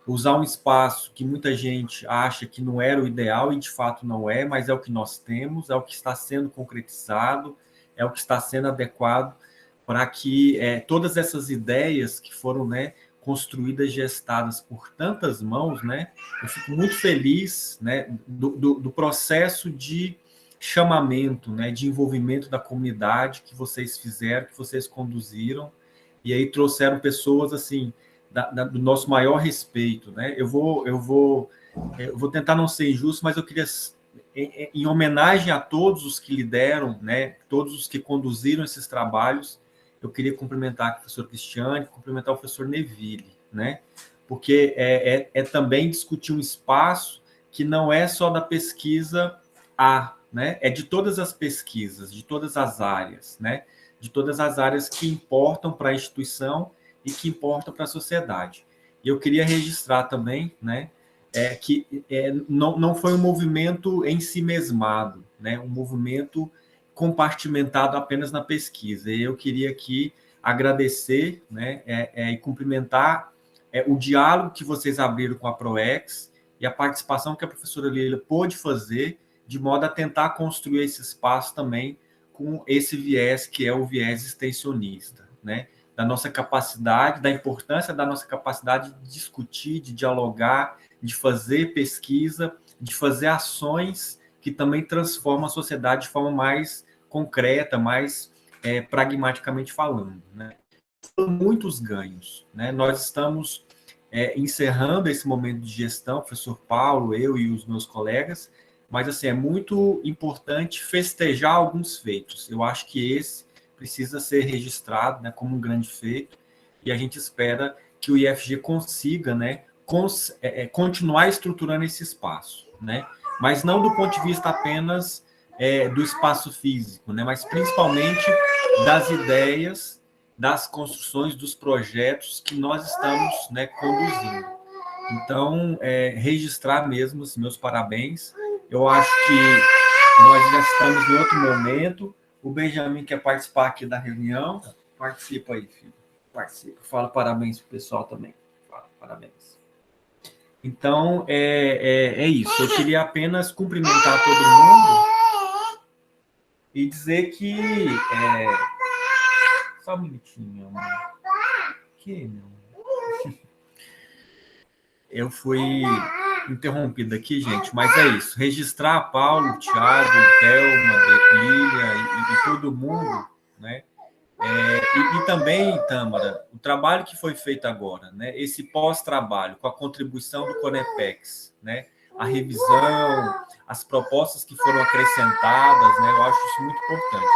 Usar um espaço que muita gente acha que não era o ideal e de fato não é, mas é o que nós temos, é o que está sendo concretizado, é o que está sendo adequado para que todas essas ideias que foram, né, construídas, gestadas por tantas mãos, né, eu fico muito feliz, né, do processo de chamamento, né, de envolvimento da comunidade que vocês fizeram, que vocês conduziram, e aí trouxeram pessoas assim do nosso maior respeito, né? Eu vou tentar não ser injusto, mas eu queria, em homenagem a todos os que lideram, né, todos os que conduziram esses trabalhos, eu queria cumprimentar o professor Cristiane, cumprimentar o professor Neville, né? Porque é também discutir um espaço que não é só da pesquisa né? É de todas as pesquisas, de todas as áreas, né? De todas as áreas que importam para a instituição e que importam para a sociedade. E eu queria registrar também, né, que não foi um movimento em si mesmado, né? Um movimento compartimentado apenas na pesquisa. E eu queria aqui agradecer, né, e cumprimentar o diálogo que vocês abriram com a ProEx e a participação que a professora Leila pôde fazer de modo a tentar construir esse espaço também com esse viés que é o viés extensionista, né? Da nossa capacidade, da importância da nossa capacidade de discutir, de dialogar, de fazer pesquisa, de fazer ações que também transformam a sociedade de forma mais concreta, mais pragmaticamente falando, né? São muitos ganhos, né? Nós estamos encerrando esse momento de gestão, o professor Paulo, eu e os meus colegas, mas assim, é muito importante festejar alguns feitos. Eu acho que esse precisa ser registrado, né, como um grande feito, e a gente espera que o IFG consiga, né, continuar estruturando esse espaço, né, mas não do ponto de vista apenas do espaço físico, né, mas principalmente das ideias, das construções, dos projetos que nós estamos, né, conduzindo. Então, registrar mesmo os meus parabéns. Eu acho que nós já estamos em outro momento. O Benjamin quer participar aqui da reunião. Participa aí, filho. Participa. Fala parabéns para o pessoal também. Fala parabéns. Então, é isso. Eu queria apenas cumprimentar todo mundo e dizer que... Só um minutinho, meu amor. Que, meu amor? Eu fui interrompido aqui, gente, mas é isso. Registrar Paulo, Thiago, Thelma, Lília e todo mundo, né? E também, Tâmara, o trabalho que foi feito agora, né? Esse pós-trabalho, com a contribuição do Conepex, né? A revisão, as propostas que foram acrescentadas, né? Eu acho isso muito importante,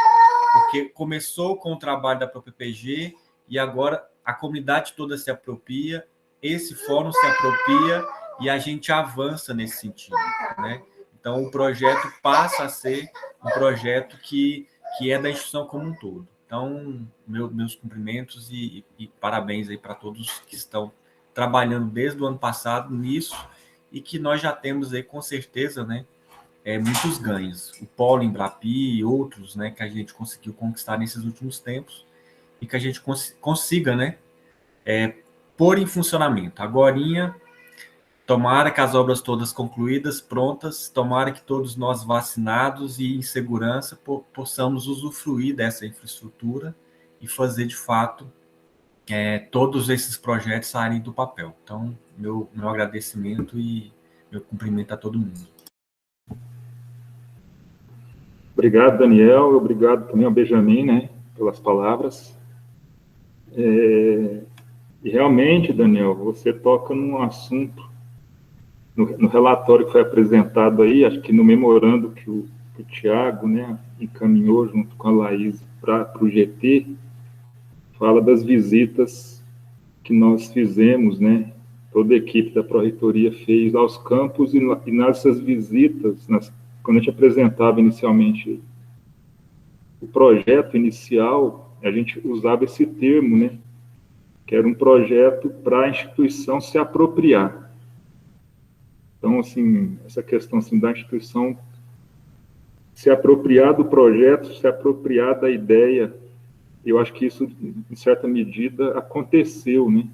porque começou com o trabalho da própria PG e agora a comunidade toda se apropria, esse fórum se apropria e a gente avança nesse sentido, né? Então, o projeto passa a ser um projeto que é da instituição como um todo. Então, meus cumprimentos e parabéns aí para todos que estão trabalhando desde o ano passado nisso e que nós já temos aí, com certeza, né, muitos ganhos. O Polo Embrapi e outros, né, que a gente conseguiu conquistar nesses últimos tempos e que a gente consiga, né, pôr em funcionamento. Agorinha, tomara que as obras todas concluídas, prontas, tomara que todos nós vacinados e em segurança possamos usufruir dessa infraestrutura e fazer, de fato, todos esses projetos saírem do papel. Então, meu agradecimento e meu cumprimento a todo mundo. Obrigado, Daniel, obrigado também ao Benjamin, né, pelas palavras. E realmente, Daniel, você toca num assunto, no relatório que foi apresentado aí, acho que no memorando que o Tiago, né, encaminhou junto com a Laís para o GT, fala das visitas que nós fizemos, né, toda a equipe da Pró-Reitoria fez aos campos, e nessas visitas, quando a gente apresentava inicialmente o projeto inicial, a gente usava esse termo, né, que era um projeto para a instituição se apropriar. Então, assim, essa questão assim, da instituição se apropriar do projeto, se apropriar da ideia, eu acho que isso, em certa medida, aconteceu, né?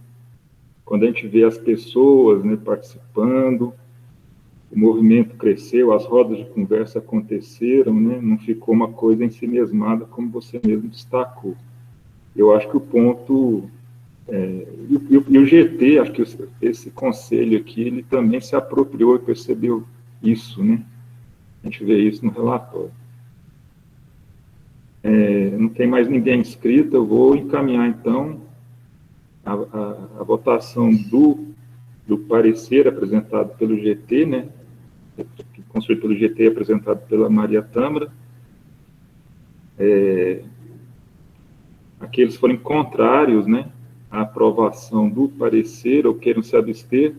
Quando a gente vê as pessoas, né, participando, o movimento cresceu, as rodas de conversa aconteceram, né? Não ficou uma coisa ensimesmada, como você mesmo destacou. Eu acho que o ponto... e o GT, acho que esse conselho aqui, ele também se apropriou e percebeu isso, né? A gente vê isso no relatório. Não tem mais ninguém inscrito, eu vou encaminhar, então, a votação do parecer apresentado pelo GT, né? Construído pelo GT, apresentado pela Maria Tâmara. Aqueles que forem contrários, né, à aprovação do parecer ou queiram se abster,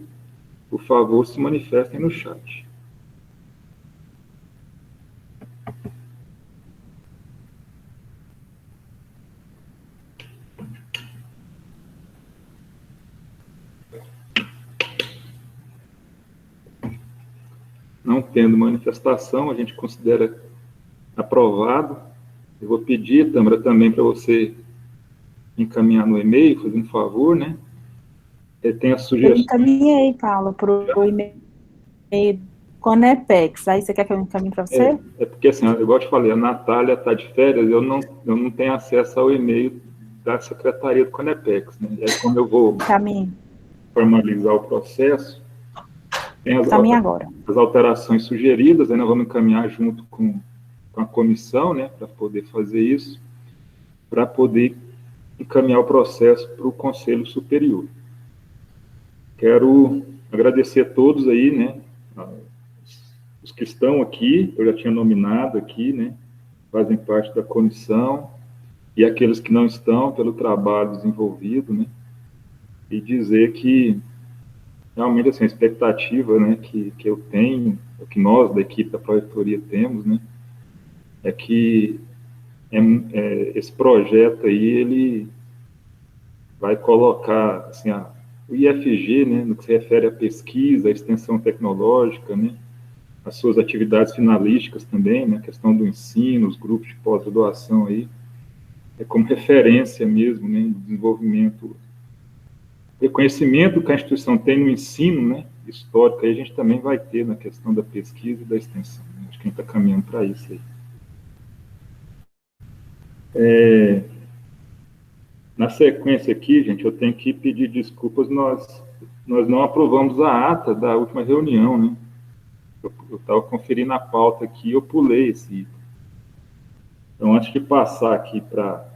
por favor, se manifestem no chat. Não tendo manifestação, a gente considera aprovado. Eu vou pedir, Tâmara, também para você encaminhar no e-mail, fazendo um favor, né? Tem a sugestão. Eu encaminhei, Paulo, para o e-mail Conepex. Aí você quer que eu encaminhe para você? Porque, assim, igual eu te falei, a Natália está de férias, eu não tenho acesso ao e-mail da Secretaria do Conepex, né? E aí, como eu vou formalizar o processo, tem as alterações sugeridas, aí nós vamos encaminhar junto com a comissão, né, para poder fazer isso, para poder encaminhar o processo para o Conselho Superior. Quero agradecer a todos aí, né, os que estão aqui, eu já tinha nominado aqui, né, fazem parte da comissão, e aqueles que não estão, pelo trabalho desenvolvido, né, e dizer que realmente, assim, a expectativa, né, que eu tenho, que nós da equipe da Pró-Reitoria temos, né, é que esse projeto aí, ele vai colocar, assim, o IFG, né, no que se refere à pesquisa, à extensão tecnológica, né, as suas atividades finalísticas também, né, a questão do ensino, os grupos de pós-graduação aí, como referência mesmo, né, do desenvolvimento, reconhecimento que a instituição tem no ensino, né, histórico, aí a gente também vai ter na questão da pesquisa e da extensão, né, acho que a gente está caminhando para isso aí. Na sequência aqui, gente, eu tenho que pedir desculpas, nós não aprovamos a ata da última reunião, né? Eu estava conferindo a pauta aqui, eu pulei esse item. Então, antes de passar aqui para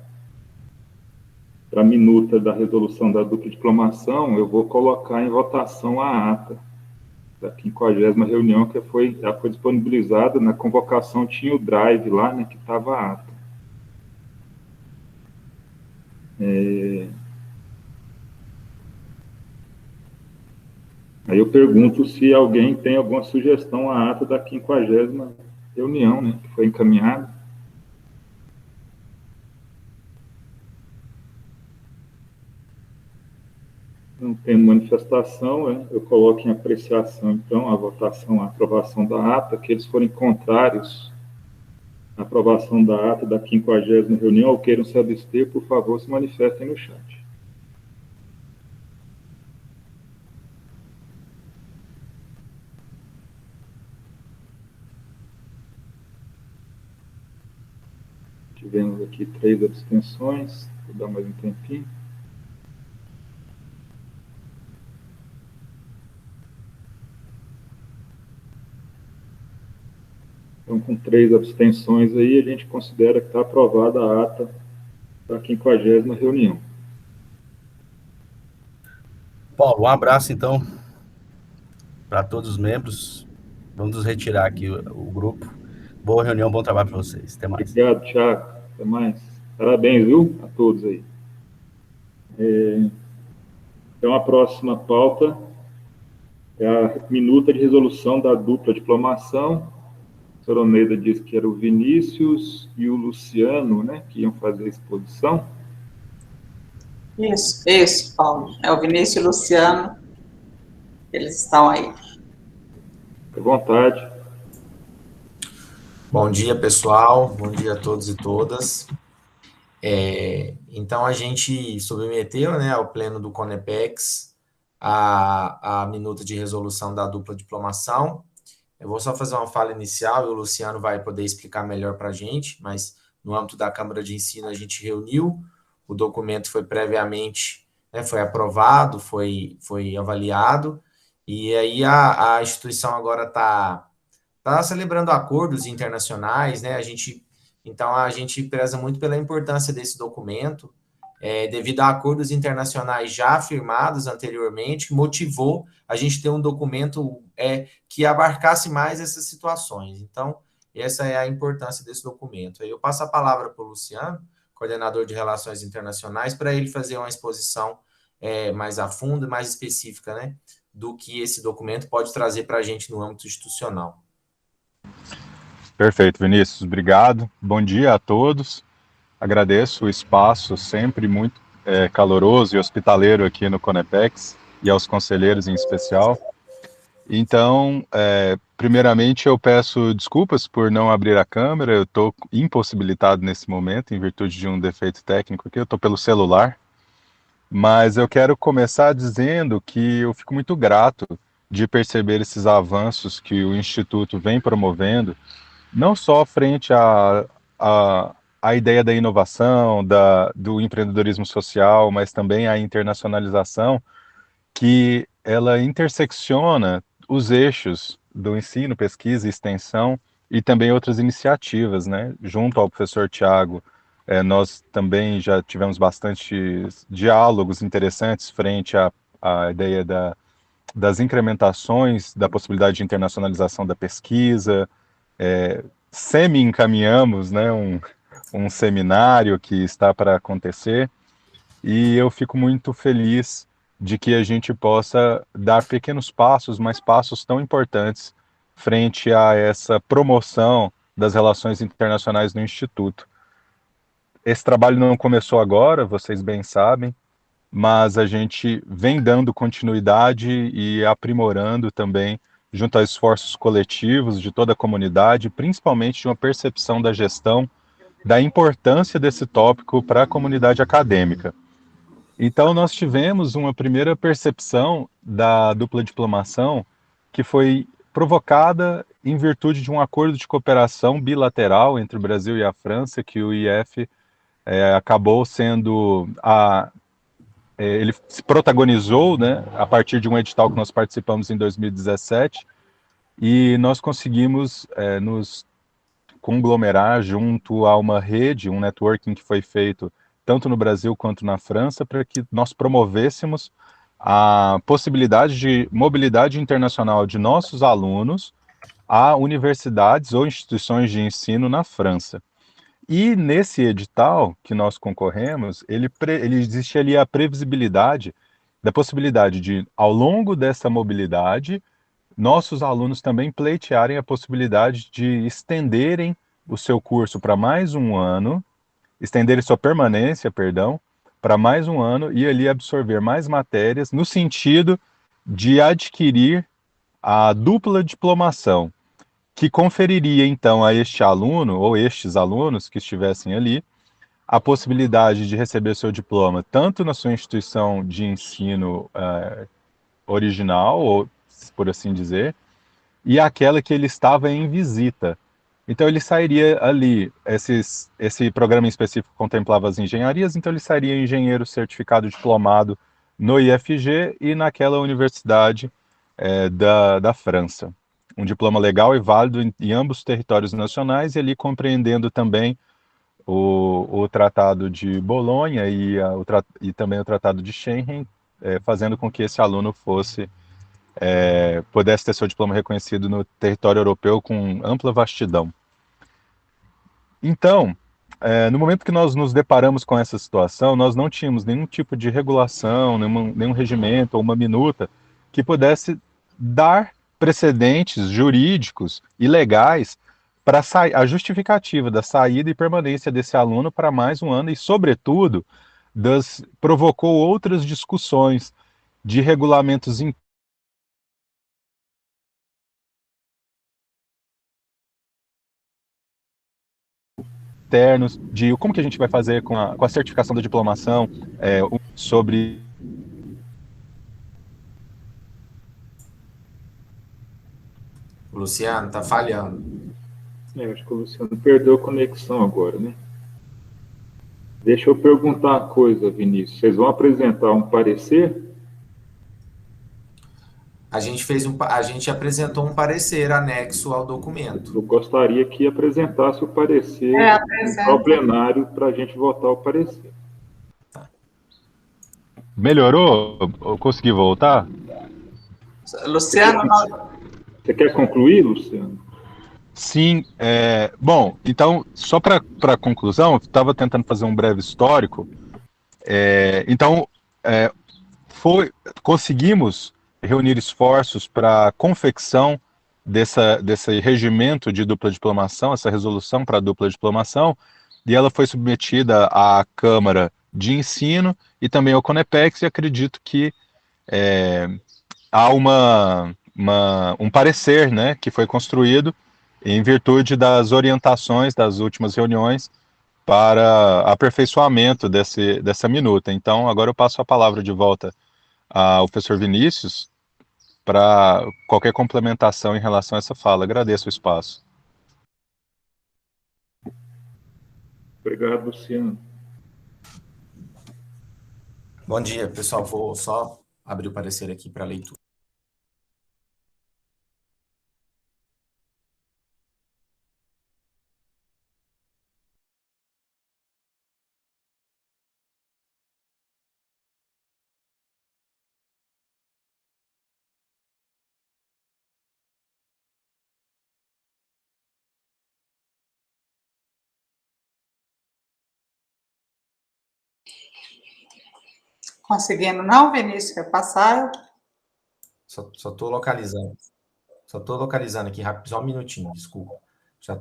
a minuta da resolução da dupla diplomação, eu vou colocar em votação a ata da 50ª reunião, que já foi disponibilizada na convocação, tinha o drive lá, né, que estava a ata. Aí eu pergunto se alguém tem alguma sugestão à ata da 50ª reunião, né, que foi encaminhada. Não tendo manifestação, né, eu coloco em apreciação, então, a votação, a aprovação da ata. Aqueles forem contrários à aprovação da ata da 50ª reunião ou queiram se abster, por favor, se manifestem no chat. Tivemos aqui 3 abstenções, vou dar mais um tempinho. Então, com 3 abstenções aí, a gente considera que está aprovada a ata da 50ª reunião. Paulo, um abraço, então, para todos os membros. Vamos nos retirar aqui o grupo. Boa reunião, bom trabalho para vocês. Até mais. Obrigado, Thiago. Até mais. Parabéns, viu, a todos aí. Então, a próxima pauta é a minuta de resolução da dupla diplomação. A senhora Oneida disse que era o Vinícius e o Luciano, né, que iam fazer a exposição. Isso, Paulo. É o Vinícius e o Luciano. Eles estão aí. Fique à vontade. Bom dia, pessoal. Bom dia a todos e todas. Então, a gente submeteu, né, ao pleno do CONEPEX a minuta de resolução da dupla diplomação. Eu vou só fazer uma fala inicial e o Luciano vai poder explicar melhor para a gente, mas no âmbito da Câmara de Ensino a gente reuniu, o documento foi previamente, né, foi aprovado, foi avaliado, e aí a instituição agora está celebrando acordos internacionais, né? Então, a gente preza muito pela importância desse documento, devido a acordos internacionais já firmados anteriormente, motivou a gente ter um documento que abarcasse mais essas situações. Então, essa é a importância desse documento. Aí eu passo a palavra para o Luciano, coordenador de Relações Internacionais, para ele fazer uma exposição mais a fundo, mais específica, né, do que esse documento pode trazer para a gente no âmbito institucional. Perfeito, Vinícius, obrigado. Bom dia a todos. Agradeço o espaço sempre muito caloroso e hospitaleiro aqui no CONEPEX e aos conselheiros em especial. Então, primeiramente eu peço desculpas por não abrir a câmera, eu estou impossibilitado nesse momento em virtude de um defeito técnico aqui, eu estou pelo celular, mas eu quero começar dizendo que eu fico muito grato de perceber esses avanços que o Instituto vem promovendo, não só frente à ideia da inovação, do empreendedorismo social, mas também a internacionalização, que ela intersecciona os eixos do ensino, pesquisa e extensão, e também outras iniciativas, né? Junto ao professor Tiago, nós também já tivemos bastantes diálogos interessantes frente à ideia das incrementações da possibilidade de internacionalização da pesquisa, semi-encaminhamos, né, um seminário que está para acontecer, e eu fico muito feliz de que a gente possa dar pequenos passos, mas passos tão importantes frente a essa promoção das relações internacionais no Instituto. Esse trabalho não começou agora, vocês bem sabem, mas a gente vem dando continuidade e aprimorando também junto a esforços coletivos de toda a comunidade, principalmente de uma percepção da gestão da importância desse tópico para a comunidade acadêmica. Então, nós tivemos uma primeira percepção da dupla diplomação que foi provocada em virtude de um acordo de cooperação bilateral entre o Brasil e a França, que o IF acabou sendo ele se protagonizou, né, a partir de um edital que nós participamos em 2017, e nós conseguimos nos conglomerar junto a uma rede, um networking que foi feito tanto no Brasil quanto na França, para que nós promovêssemos a possibilidade de mobilidade internacional de nossos alunos a universidades ou instituições de ensino na França. E nesse edital que nós concorremos, ele existe ali a previsibilidade da possibilidade de, ao longo dessa mobilidade, nossos alunos também pleitearem a possibilidade de estenderem o seu curso para mais um ano, estenderem sua permanência, para mais um ano e ali absorver mais matérias no sentido de adquirir a dupla diplomação, que conferiria, então, a este aluno, ou estes alunos que estivessem ali, a possibilidade de receber seu diploma, tanto na sua instituição de ensino original, ou por assim dizer, e aquela que ele estava em visita. Então, ele sairia ali, esse programa em específico contemplava as engenharias, então ele sairia engenheiro certificado diplomado no IFG e naquela universidade da França. um diploma legal e válido em ambos os territórios nacionais, e ali compreendendo também o Tratado de Bolonha e também o Tratado de Schengen, fazendo com que esse aluno pudesse ter seu diploma reconhecido no território europeu com ampla vastidão. Então, no momento que nós nos deparamos com essa situação, nós não tínhamos nenhum tipo de regulação, nenhum regimento ou uma minuta que pudesse dar precedentes jurídicos e legais para a justificativa da saída e permanência desse aluno para mais um ano e, sobretudo, provocou outras discussões de regulamentos internos, de como que a gente vai fazer com a certificação da diplomação, sobre... O Luciano está falhando. Acho que o Luciano perdeu a conexão agora, né? Deixa eu perguntar uma coisa, Vinícius. Vocês vão apresentar um parecer? A gente apresentou um parecer anexo ao documento. Eu gostaria que apresentasse o parecer ao plenário para a gente votar o parecer. Melhorou? Eu consegui voltar? Luciano, você quer concluir, Luciano? Sim. Bom, então, só para conclusão, eu estava tentando fazer um breve histórico. Conseguimos reunir esforços para a confecção desse regimento de dupla diplomação, essa resolução para a dupla diplomação, e ela foi submetida à Câmara de Ensino e também ao CONEPEX, e acredito que há um parecer, né, que foi construído em virtude das orientações das últimas reuniões para aperfeiçoamento dessa minuta. Então, agora eu passo a palavra de volta ao professor Vinícius para qualquer complementação em relação a essa fala. Agradeço o espaço. Obrigado, Luciano. Bom dia, pessoal. Vou só abrir o parecer aqui para leitura. conseguindo não, Vinícius? Quer passar? Só estou localizando. Só estou localizando aqui rápido, só um minutinho, desculpa. Já...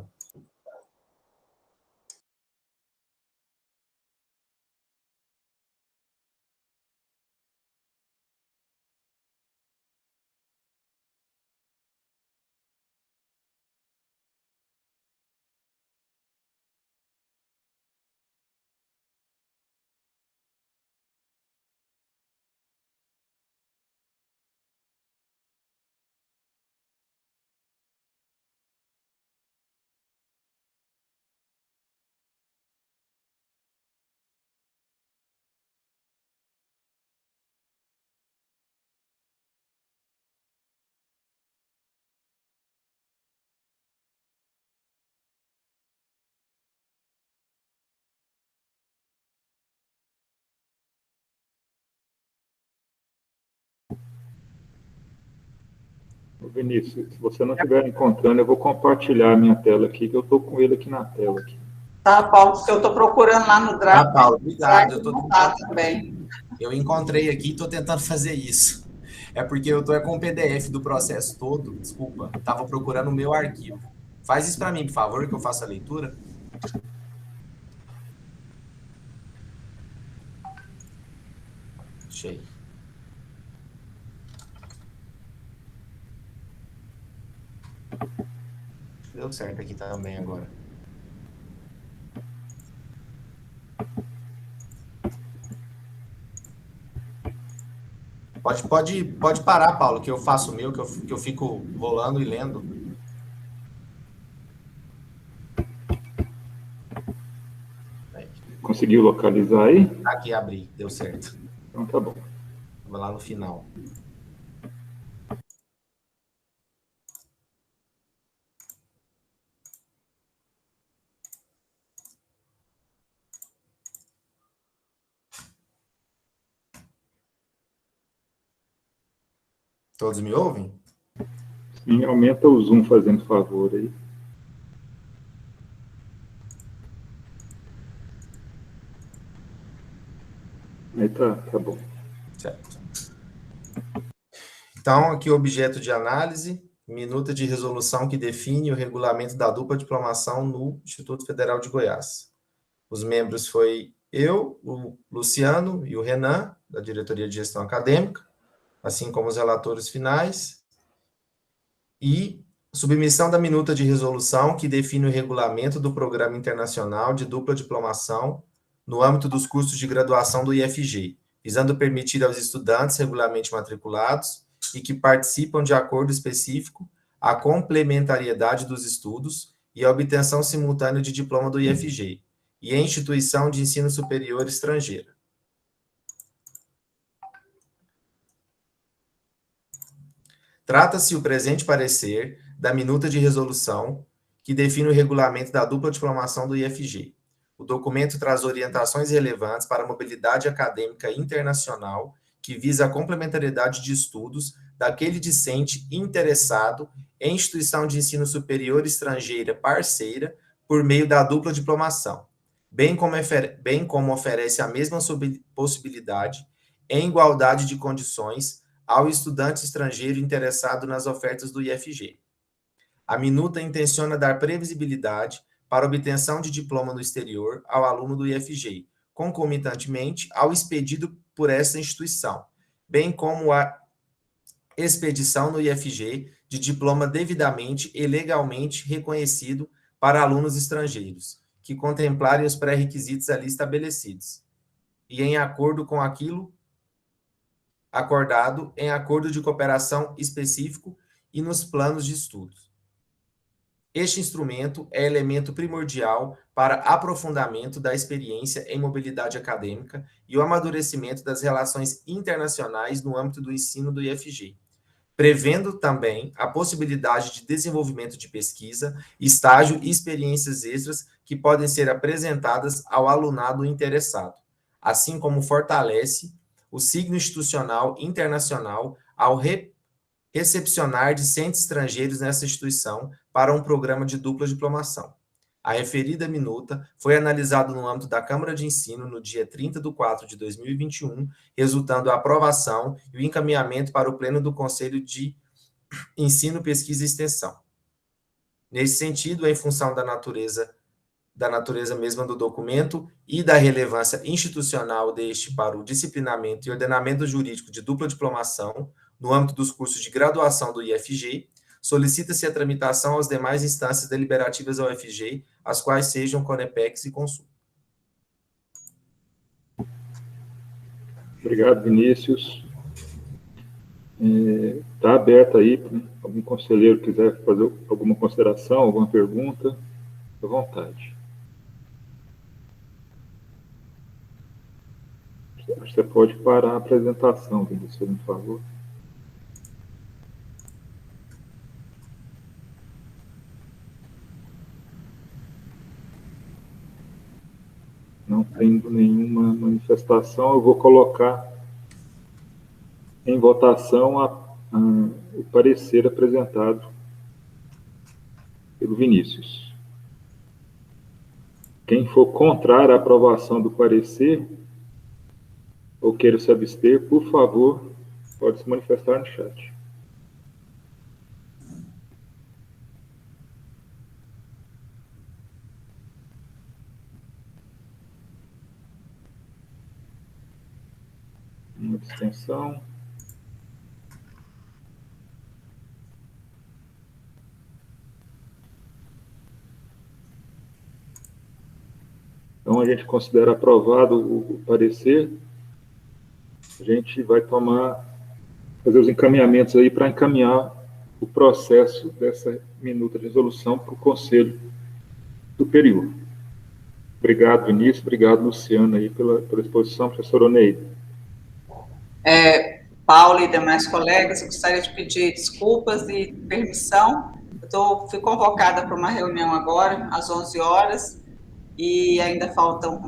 Vinícius, se você não estiver encontrando, eu vou compartilhar a minha tela aqui, que eu estou com ele aqui na tela. Aqui. Tá, Paulo, porque eu estou procurando lá no Drive. Ah, Paulo, obrigado. Eu tô também. Eu encontrei aqui e estou tentando fazer isso. É porque eu estou com o PDF do processo todo, desculpa. Estava procurando o meu arquivo. Faz isso para mim, por favor, que eu faça a leitura. Achei. Deu certo aqui também agora. Pode parar, Paulo, que eu faço o meu, que eu fico rolando e lendo. Conseguiu localizar aí? Aqui, abri, deu certo. Então tá bom. Vamos lá no final. Todos me ouvem? Sim, aumenta o zoom, fazendo favor aí. Aí tá bom. Certo. Então, aqui o objeto de análise, minuta de resolução que define o regulamento da dupla diplomação no Instituto Federal de Goiás. Os membros foi eu, o Luciano e o Renan, da Diretoria de Gestão Acadêmica, assim como os relatores finais, e submissão da minuta de resolução que define o regulamento do Programa Internacional de Dupla Diplomação no âmbito dos cursos de graduação do IFG, visando permitir aos estudantes regularmente matriculados e que participam de acordo específico a complementariedade dos estudos e a obtenção simultânea de diploma do IFG e em instituição de ensino superior estrangeira. Trata-se o presente parecer da minuta de resolução que define o regulamento da dupla diplomação do IFG. O documento traz orientações relevantes para a mobilidade acadêmica internacional que visa a complementariedade de estudos daquele discente interessado em instituição de ensino superior estrangeira parceira por meio da dupla diplomação, bem como oferece a mesma possibilidade, em igualdade de condições, ao estudante estrangeiro interessado nas ofertas do IFG. A minuta intenciona dar previsibilidade para obtenção de diploma no exterior ao aluno do IFG, concomitantemente ao expedido por essa instituição, bem como a expedição no IFG de diploma devidamente e legalmente reconhecido para alunos estrangeiros, que contemplarem os pré-requisitos ali estabelecidos, e em acordo com aquilo acordado em acordo de cooperação específico e nos planos de estudos. Este instrumento é elemento primordial para aprofundamento da experiência em mobilidade acadêmica e o amadurecimento das relações internacionais no âmbito do ensino do IFG, prevendo também a possibilidade de desenvolvimento de pesquisa, estágio e experiências extras que podem ser apresentadas ao alunado interessado, assim como fortalece o signo institucional internacional ao recepcionar discentes estrangeiros nessa instituição para um programa de dupla diplomação. A referida minuta foi analisada no âmbito da Câmara de Ensino no dia 30/4/2021, resultando a aprovação e o encaminhamento para o Pleno do Conselho de Ensino, Pesquisa e Extensão. Nesse sentido, em função da natureza mesma do documento e da relevância institucional deste para o disciplinamento e ordenamento jurídico de dupla diplomação no âmbito dos cursos de graduação do IFG, solicita-se a tramitação às demais instâncias deliberativas ao IFG, as quais sejam CONEPEX e Consul. Obrigado, Vinícius. Está aberto aí, né? Algum conselheiro quiser fazer alguma consideração, alguma pergunta, à vontade. Você pode parar a apresentação, Vinícius, por favor. Não tendo nenhuma manifestação, eu vou colocar em votação o parecer apresentado pelo Vinícius. Quem for contrário à aprovação do parecer ou queira se abster, por favor, pode se manifestar no chat. Uma abstenção. Então, a gente considera aprovado o parecer. A gente vai fazer os encaminhamentos aí para encaminhar o processo dessa minuta de resolução para o Conselho Superior. Obrigado, Vinícius. Obrigado, Luciano, aí pela exposição, professor Oneida. Paulo e demais colegas, eu gostaria de pedir desculpas e permissão. Fui convocada para uma reunião agora, às 11 horas, e ainda faltam,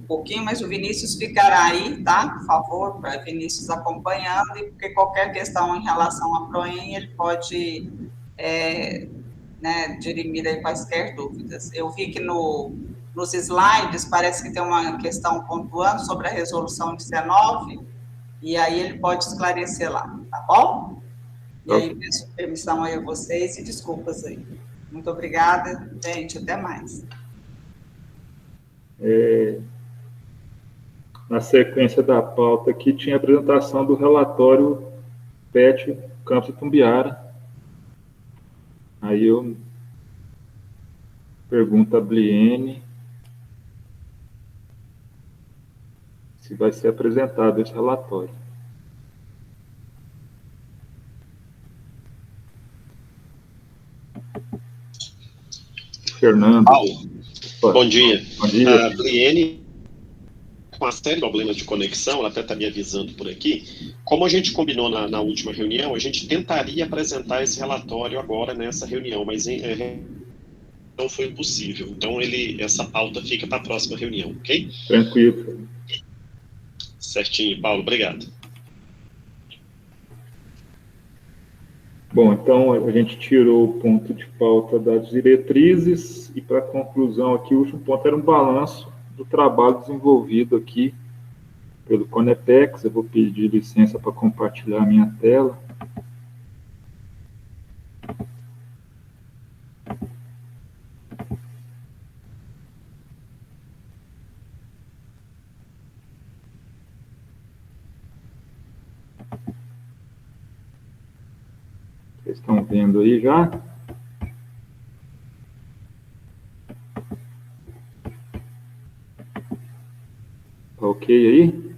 pouquinho, mas o Vinícius ficará aí, tá? Por favor, para Vinícius acompanhando, e porque qualquer questão em relação à PROEM, ele pode né, dirimir aí quaisquer dúvidas. Eu vi que nos slides parece que tem uma questão pontuando sobre a resolução 19, e aí ele pode esclarecer lá, tá bom? E aí, peço permissão aí a vocês e desculpas aí. Muito obrigada, gente, até mais. Na sequência da pauta aqui, tinha a apresentação do relatório PET Campos Itumbiara. Aí eu pergunto a Bliene se vai ser apresentado esse relatório. Fernando. Paulo, bom dia. Bom dia. A Bliene, com uma série de problemas de conexão, ela até está me avisando por aqui. Como a gente combinou na última reunião, a gente tentaria apresentar esse relatório agora nessa reunião, mas não foi possível. Então, essa pauta fica para a próxima reunião, ok? Tranquilo. Certinho, Paulo. Obrigado. Bom, então a gente tirou o ponto de pauta das diretrizes e, para conclusão aqui, o último ponto era um balanço do trabalho desenvolvido aqui pelo Conepex. Eu vou pedir licença para compartilhar a minha tela. Vocês estão vendo aí já? Tá ok aí?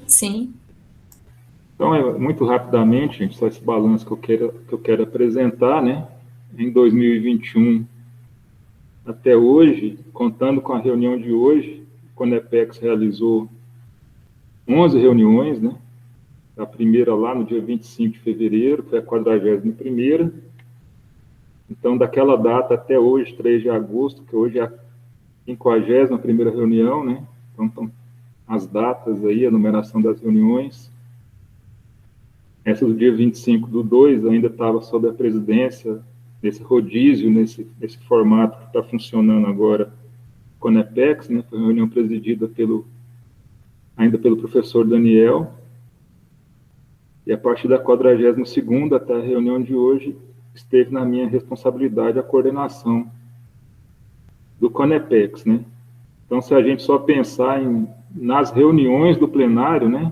Sim. Então, muito rapidamente, gente, só esse balanço que eu quero apresentar, né? Em 2021, até hoje, contando com a reunião de hoje, o Conepex realizou 11 reuniões, né? A primeira lá no dia 25 de fevereiro, foi a 41ª. Então, daquela data até hoje, 3 de agosto, que hoje é a 51ª reunião, né? Então, estão as datas aí, a numeração das reuniões. Essa do dia 25/2 ainda estava sob a presidência, nesse rodízio, nesse formato que está funcionando agora, Conepex, né? Foi uma reunião presidida ainda pelo professor Daniel. E a partir da 42ª até a reunião de hoje, esteve na minha responsabilidade a coordenação do Conepex, né? Então, se a gente só pensar nas reuniões do plenário, né?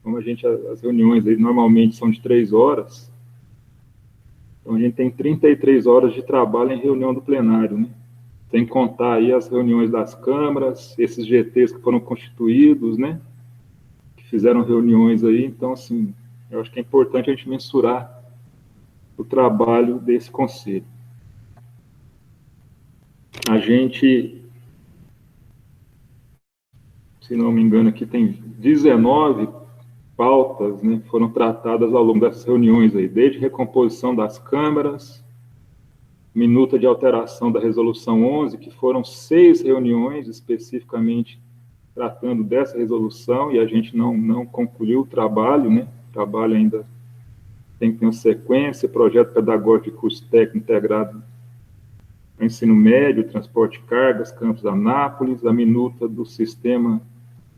Como as reuniões aí normalmente são de 3 horas, então a gente tem 33 horas de trabalho em reunião do plenário, né? Sem contar aí as reuniões das câmaras, esses GTs que foram constituídos, né? Que fizeram reuniões aí, então, assim, eu acho que é importante a gente mensurar o trabalho desse conselho. A gente, se não me engano, aqui tem 19 pautas, né, foram tratadas ao longo dessas reuniões aí, desde recomposição das câmaras, minuta de alteração da resolução 11, que foram 6 reuniões especificamente tratando dessa resolução, e a gente não concluiu o trabalho, né? O trabalho ainda tem que ter uma sequência, projeto pedagógico de curso técnico integrado ao ensino médio, transporte de cargas, Campus Anápolis, a minuta do sistema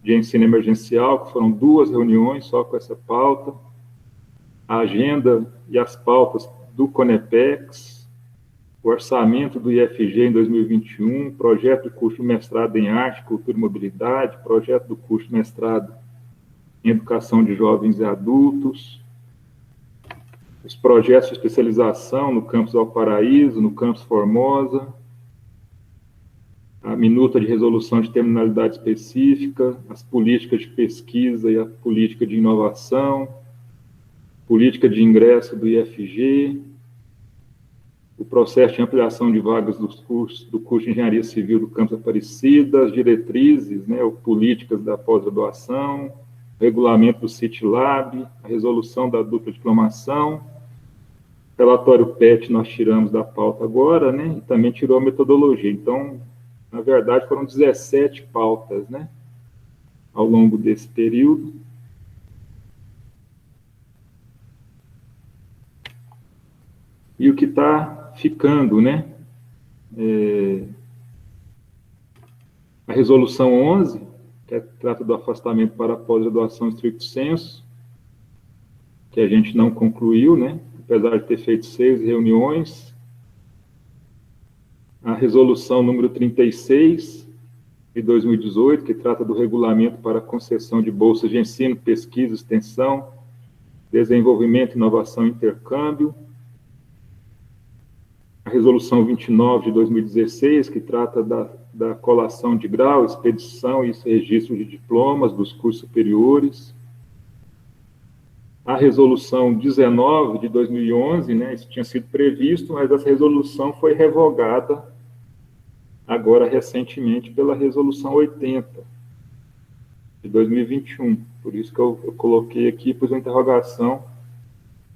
de ensino emergencial, que foram 2 reuniões só com essa pauta, a agenda e as pautas do Conepex, o orçamento do IFG em 2021, projeto de curso de mestrado em arte, cultura e mobilidade, projeto do curso de mestrado em educação de jovens e adultos, os projetos de especialização no campus Valparaíso, no campus Formosa, a minuta de resolução de terminalidade específica, as políticas de pesquisa e a política de inovação, política de ingresso do IFG, o processo de ampliação de vagas do curso de Engenharia Civil do campus Aparecida, as diretrizes, né, ou políticas da pós-graduação, regulamento do CityLab, a resolução da dupla diplomação, relatório PET nós tiramos da pauta agora, né, e também tirou a metodologia. Então, Na verdade, foram 17 pautas, né, ao longo desse período. E o que está ficando, né, a resolução 11, que trata do afastamento para pós-graduação estricto sensu, que a gente não concluiu, né, apesar de ter feito 6 reuniões. A resolução número 36, de 2018, que trata do regulamento para concessão de bolsas de ensino, pesquisa, extensão, desenvolvimento, inovação e intercâmbio. A resolução 29, de 2016, que trata da colação de grau, expedição e registro de diplomas dos cursos superiores. A resolução 19, de 2011, né, isso tinha sido previsto, mas essa resolução foi revogada agora recentemente pela resolução 80, de 2021. Por isso que eu coloquei aqui, pus uma interrogação.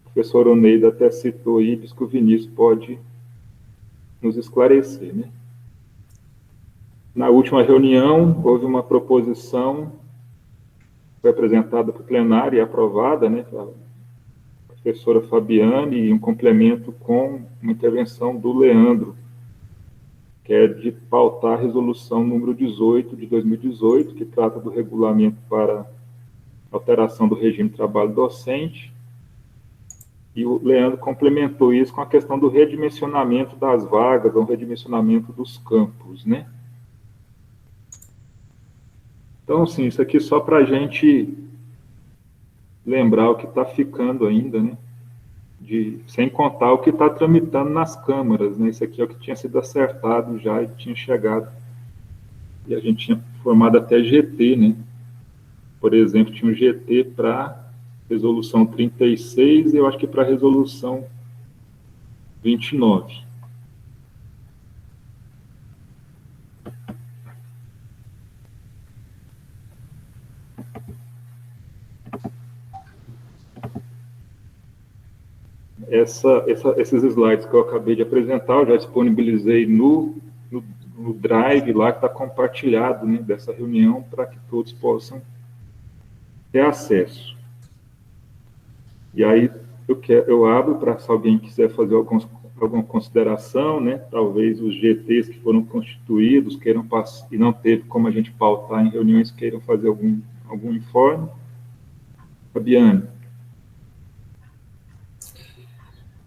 O professor Oneida até citou aí, diz que o Vinícius pode nos esclarecer, né? Na última reunião, houve uma proposição, foi apresentada para o plenário e aprovada, né, pela professora Fabiane, e um complemento com uma intervenção do Leandro, que é de pautar a resolução número 18, de 2018, que trata do regulamento para alteração do regime de trabalho docente, e o Leandro complementou isso com a questão do redimensionamento das vagas, ou redimensionamento dos campos, né? Então, assim, isso aqui só para a gente lembrar o que está ficando ainda, né? Sem contar o que está tramitando nas câmaras, né? Isso aqui é o que tinha sido acertado já e tinha chegado. E a gente tinha formado até GT, né? Por exemplo, tinha um GT para resolução 36 e eu acho que para resolução 29. Esses slides que eu acabei de apresentar, eu já disponibilizei no Drive lá, que está compartilhado, né, dessa reunião, para que todos possam ter acesso. E aí eu abro para, se alguém quiser fazer alguma consideração, né, talvez os GTs que foram constituídos queiram passar, e não teve como a gente pautar em reuniões, queiram fazer algum informe. Fabiane.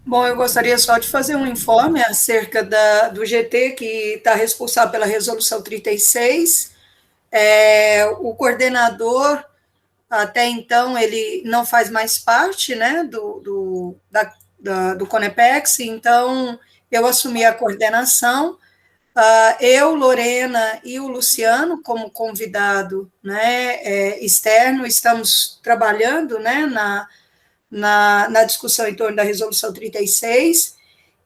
Bom, eu gostaria só de fazer um informe acerca do GT que está responsável pela resolução 36. O coordenador, até então, ele não faz mais parte, né, do CONEPEX, então eu assumi a coordenação. Eu, Lorena e o Luciano, como convidado, né, externo, estamos trabalhando, né, na discussão em torno da resolução 36,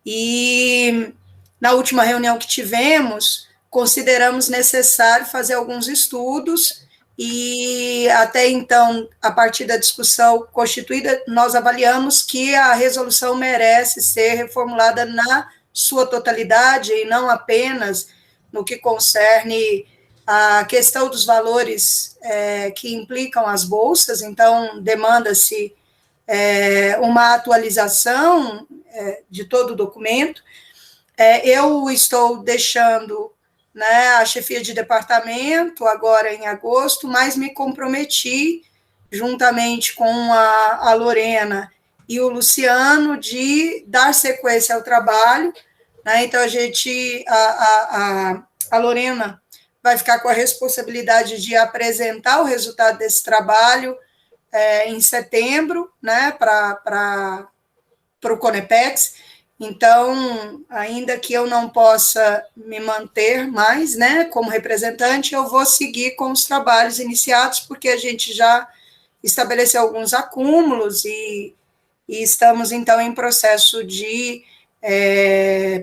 e na última reunião que tivemos, consideramos necessário fazer alguns estudos, e até então, a partir da discussão constituída, nós avaliamos que a resolução merece ser reformulada na sua totalidade, e não apenas no que concerne a questão dos valores que implicam as bolsas. Então, demanda-se uma atualização de todo o documento. Eu estou deixando, né, a chefia de departamento agora em agosto, mas me comprometi, juntamente com a Lorena e o Luciano, de dar sequência ao trabalho, né? Então, a Lorena vai ficar com a responsabilidade de apresentar o resultado desse trabalho em setembro, né, para o CONEPEX. Então, ainda que eu não possa me manter mais, né, como representante, eu vou seguir com os trabalhos iniciados, porque a gente já estabeleceu alguns acúmulos e estamos, então, em processo de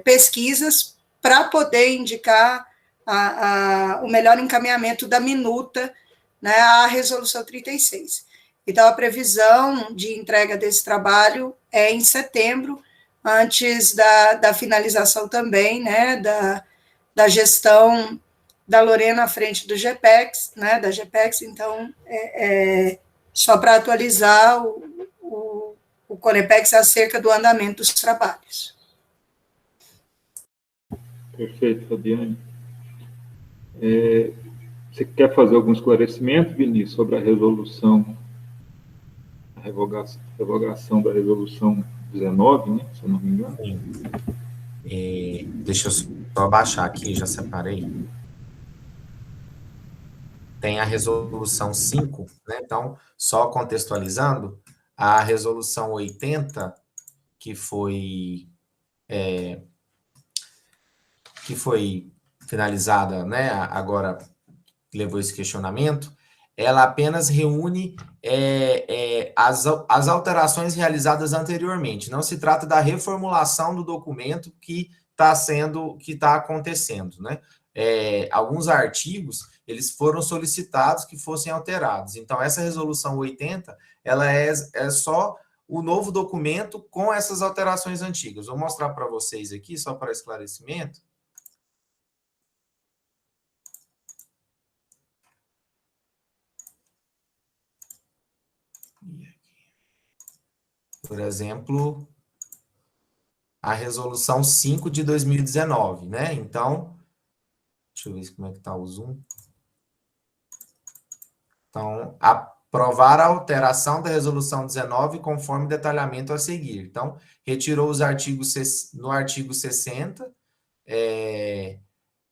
pesquisas para poder indicar o melhor encaminhamento da minuta, né, à resolução 36. Então, a previsão de entrega desse trabalho é em setembro, antes da finalização também, né, da gestão da Lorena à frente do GPEX, né, da GPEX, então, só para atualizar o CONEPEX acerca do andamento dos trabalhos. Perfeito, Fabiane. Você quer fazer algum esclarecimento, Vinícius, sobre a resolução, a revogação da resolução 19, né, se eu não me engano? Sim. Deixa eu só abaixar aqui, já separei. Tem a resolução 5, né? Então, só contextualizando, a resolução 80, que foi finalizada, né? Agora levou esse questionamento, ela apenas reúne as alterações realizadas anteriormente. Não se trata da reformulação do documento que está acontecendo, né? Alguns artigos, eles foram solicitados que fossem alterados. Então, essa resolução 80, ela é só o novo documento com essas alterações antigas. Vou mostrar para vocês aqui, só para esclarecimento. Por exemplo, a resolução 5 de 2019, né? Então, deixa eu ver como é que está o zoom. Então, aprovar a alteração da resolução 19 conforme detalhamento a seguir. Então, retirou os artigos, no artigo 60,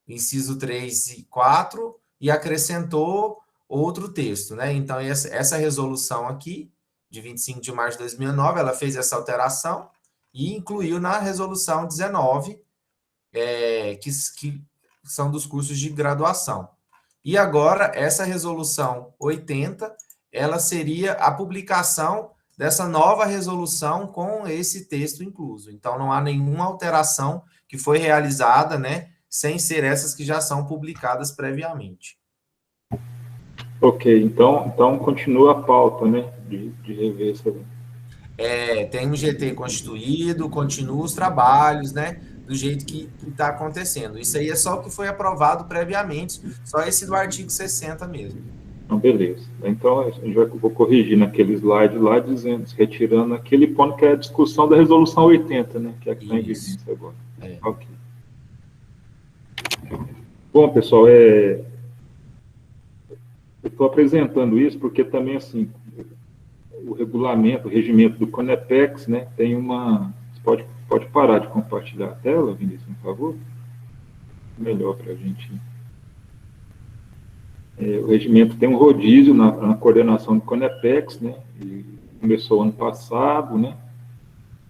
inciso 3 e 4, e acrescentou outro texto, né? Então, essa resolução aqui, de 25 de março de 2009, ela fez essa alteração e incluiu na resolução 19, que são dos cursos de graduação. E agora, essa resolução 80, ela seria a publicação dessa nova resolução com esse texto incluso. Então, não há nenhuma alteração que foi realizada, né, sem ser essas que já são publicadas previamente. Ok, então continua a pauta, né, de rever essa... Tem um GT constituído, continua os trabalhos, né, do jeito que está acontecendo. Isso aí é só o que foi aprovado previamente, só esse do artigo 60 mesmo. Então, beleza. Então, vou corrigir naquele slide lá, retirando aquele ponto que é a discussão da resolução 80, né, que é a que está em vigência agora. Ok. Bom, pessoal, eu estou apresentando isso porque também, assim, o regulamento, o regimento do CONEPEX, né, tem uma... Você pode parar de compartilhar a tela, Vinícius, por favor? Melhor para a gente... o regimento tem um rodízio na coordenação do CONEPEX, né, e começou ano passado, né,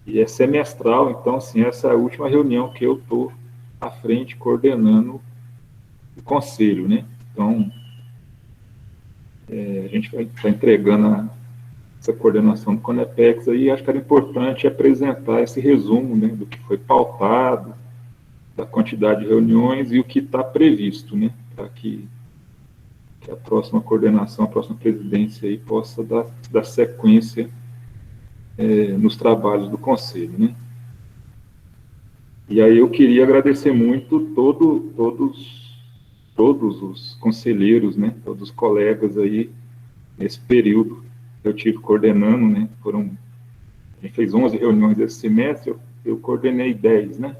e é semestral, então, assim, essa é a última reunião que eu estou à frente coordenando o conselho, né, então, a gente vai estar entregando essa coordenação do CONEPEX aí, acho que era importante apresentar esse resumo, né, do que foi pautado, da quantidade de reuniões e o que está previsto, né, para que a próxima coordenação, a próxima presidência aí possa dar sequência nos trabalhos do Conselho, né. E aí eu queria agradecer muito todos os conselheiros, né, todos os colegas aí, nesse período que eu tive coordenando, né, a gente fez 11 reuniões esse semestre, eu coordenei 10, né,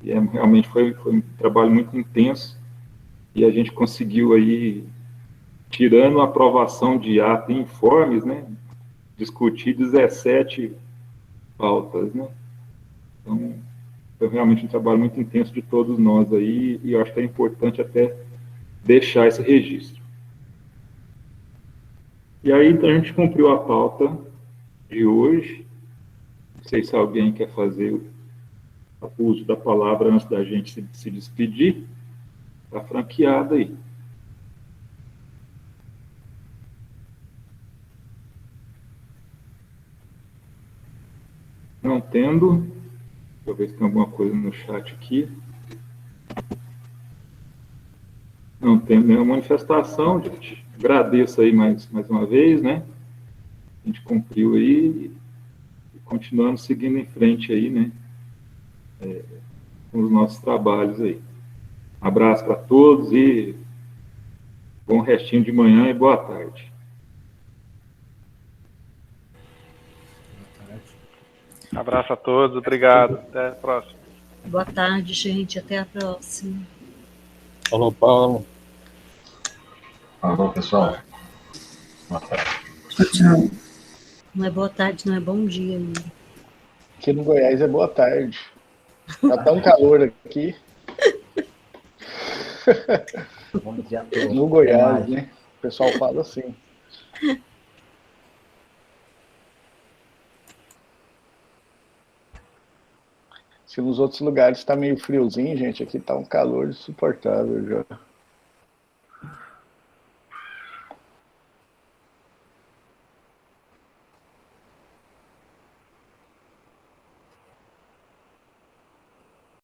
e realmente foi um trabalho muito intenso, e a gente conseguiu aí, tirando a aprovação de ato e informes, né, discutir 17 pautas, né, então, foi realmente um trabalho muito intenso de todos nós aí, e eu acho que é importante até deixar esse registro. E aí, então, a gente cumpriu a pauta de hoje. Não sei se alguém quer fazer o uso da palavra antes da gente se despedir. Está franqueado aí. Não tendo, deixa eu ver se tem alguma coisa no chat aqui. Não tem nenhuma manifestação, gente. Agradeço aí mais uma vez, né? A gente cumpriu aí e continuamos seguindo em frente aí, né? Com os nossos trabalhos aí. Abraço para todos e bom restinho de manhã e boa tarde. Abraço a todos, obrigado. Até a próxima. Boa tarde, gente. Até a próxima. Falou, Paulo. Falou, pessoal. Boa tarde. Tchau. Não é boa tarde, não é bom dia ainda. Aqui no Goiás é boa tarde. Tá tão calor aqui. Bom dia a todos. No Goiás, né? O pessoal fala assim. Se nos outros lugares tá meio friozinho, gente, aqui tá um calor insuportável já.